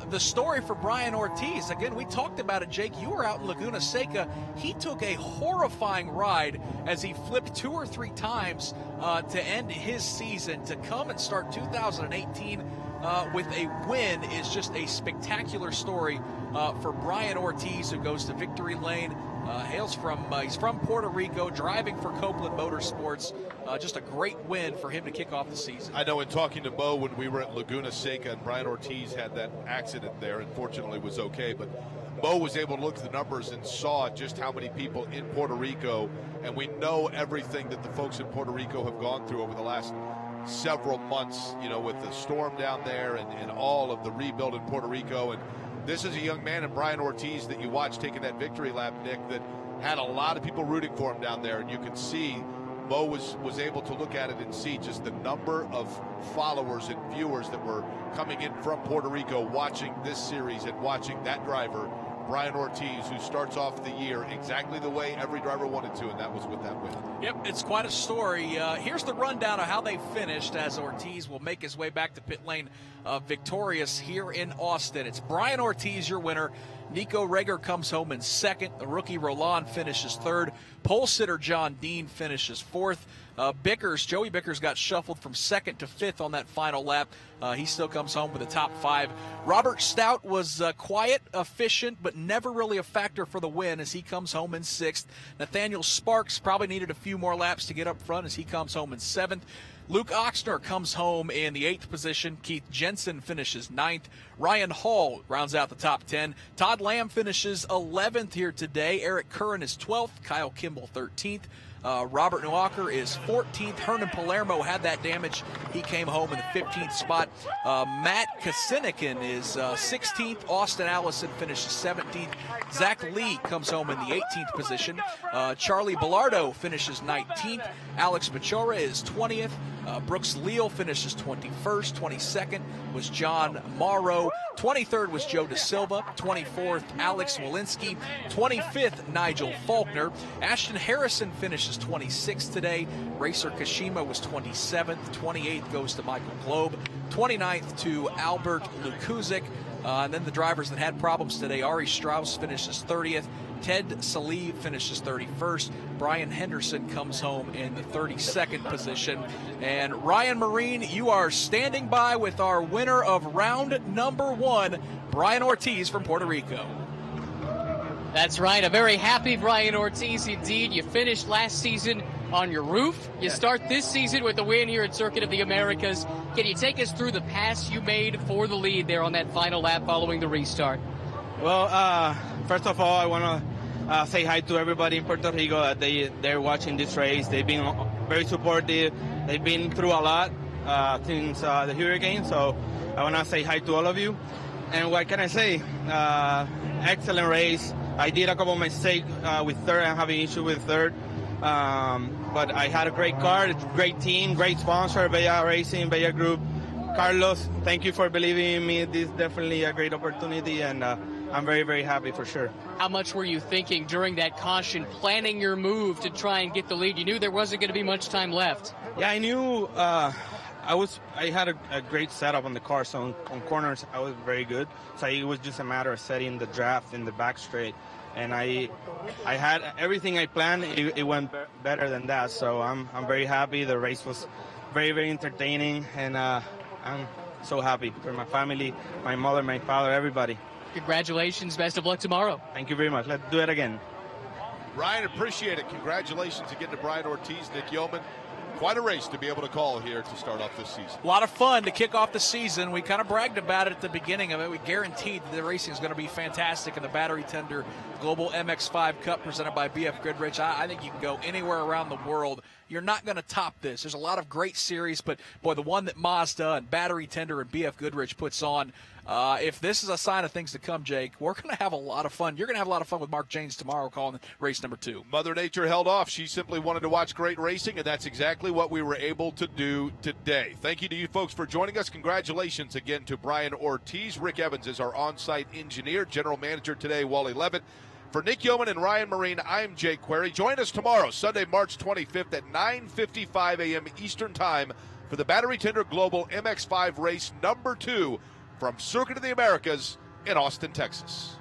the story for Brian Ortiz, again, we talked about it, Jake. You were out in Laguna Seca. He took a horrifying ride as he flipped 2 or 3 times to end his season. To come and start 2018 with a win is just a spectacular story for Brian Ortiz, who goes to victory lane He's from Puerto Rico, driving for Copeland Motorsports. Just a great win for him to kick off the season. I know in talking to Mo when we were at Laguna Seca and Brian Ortiz had that accident there, unfortunately was okay, but Mo was able to look at the numbers and saw just how many people in Puerto Rico, and we know everything that the folks in Puerto Rico have gone through over the last several months, with the storm down there and all of the rebuild in Puerto Rico. And this is a young man in Brian Ortiz that you watched taking that victory lap, Nick, that had a lot of people rooting for him down there. And you could see Mo was able to look at it and see just the number of followers and viewers that were coming in from Puerto Rico watching this series and watching that driver, Brian Ortiz, who starts off the year exactly the way every driver wanted to, and that was with that win. Yep, it's quite a story. Here's the rundown of how they finished as Ortiz will make his way back to pit lane victorious here in Austin. It's Brian Ortiz, your winner. Nico Reger comes home in second. The rookie Rowland finishes third. Pole sitter John Dean finishes fourth. Joey Vickers got shuffled from second to fifth on that final lap. He still comes home with a top five. Robert Stout was quiet, efficient, but never really a factor for the win as he comes home in sixth. Nathaniel Sparks probably needed a few more laps to get up front as he comes home in seventh. Luke Ochsner comes home in the 8th position. Keith Jensen finishes 9th. Ryan Hall rounds out the top 10. Todd Lamb finishes 11th here today. Eric Curran is 12th. Kyle Kimball 13th. Robert Newalker is 14th. Hernn and Palermo had that damage. He came home in the 15th spot. Matka is 16th. Austin Allison finishes 17th. Zach Lee comes home in the 18th position. Charley Bilardo finishes 19th. Alex Bichara is 20th. Brooks Leal finishes 21st. 22nd was John Morrow. 23rd was Joe Dasilva. 24th, Alex Wilensky. 25th, Nigel Faulkner. Ashton Harrison finishes 26th today. Racer Kashima was 27th. 28th goes to Michael Globe. 29th to Albert Lukuzik. And then the drivers that had problems today, Ari Strauss finishes 30th. Ted Salih finishes 31st. Brian Henderson comes home in the 32nd position. And Ryan Marine, you are standing by with our winner of round number 1, Brian Ortiz from Puerto Rico. That's right. A very happy Brian Ortiz indeed. You finished last season on your roof. You start this season with a win here at Circuit of the Americas. Can you take us through the pass you made for the lead there on that final lap following the restart? Well, first of all, I want to say hi to everybody in Puerto Rico. They're watching this race. They've been very supportive. They've been through a lot since the hurricane. So I want to say hi to all of you. And what can I say? Excellent race. I did a couple of mistakes with third. I'm having issue with third. But I had a great car, great team, great sponsor, Bella Racing, Bella Group. Carlos, thank you for believing in me. This is definitely a great opportunity, and I'm very, very happy for sure. How much were you thinking during that caution, planning your move to try and get the lead? You knew there wasn't going to be much time left. Yeah, I knew I had a great setup on the car, so on corners I was very good. So it was just a matter of setting the draft in the back straight. And I had everything I planned. It went better than that. So I'm very happy. The race was very, very entertaining, and I'm so happy for my family, my mother, my father, everybody. Congratulations. Best of luck tomorrow. Thank you very much. Let's do it again. Ryan, appreciate it. Congratulations again to Brian Ortiz, Nick Yeoman. Quite a race to be able to call here to start off this season. A lot of fun to kick off the season. We kind of bragged about it at the beginning of it. We guaranteed that the racing is going to be fantastic in the Battery Tender Global MX-5 Cup presented by BF Goodrich. I think you can go anywhere around the world. You're not going to top this. There's a lot of great series, but, boy, the one that Mazda and Battery Tender and BF Goodrich puts on, if this is a sign of things to come, Jake, we're going to have a lot of fun. You're going to have a lot of fun with Mark Janes tomorrow calling race number 2. Mother Nature held off. She simply wanted to watch great racing, and that's exactly what we were able to do today. Thank you to you folks for joining us. Congratulations again to Brian Ortiz. Rick Evans is our on-site engineer. General manager today, Wally Levitt. For Nick Yeoman and Ryan Marine, I'm Jake Query. Join us tomorrow, Sunday, March 25th at 9:55 a.m. Eastern Time for the Battery Tender Global MX-5 race number 2 from Circuit of the Americas in Austin, Texas.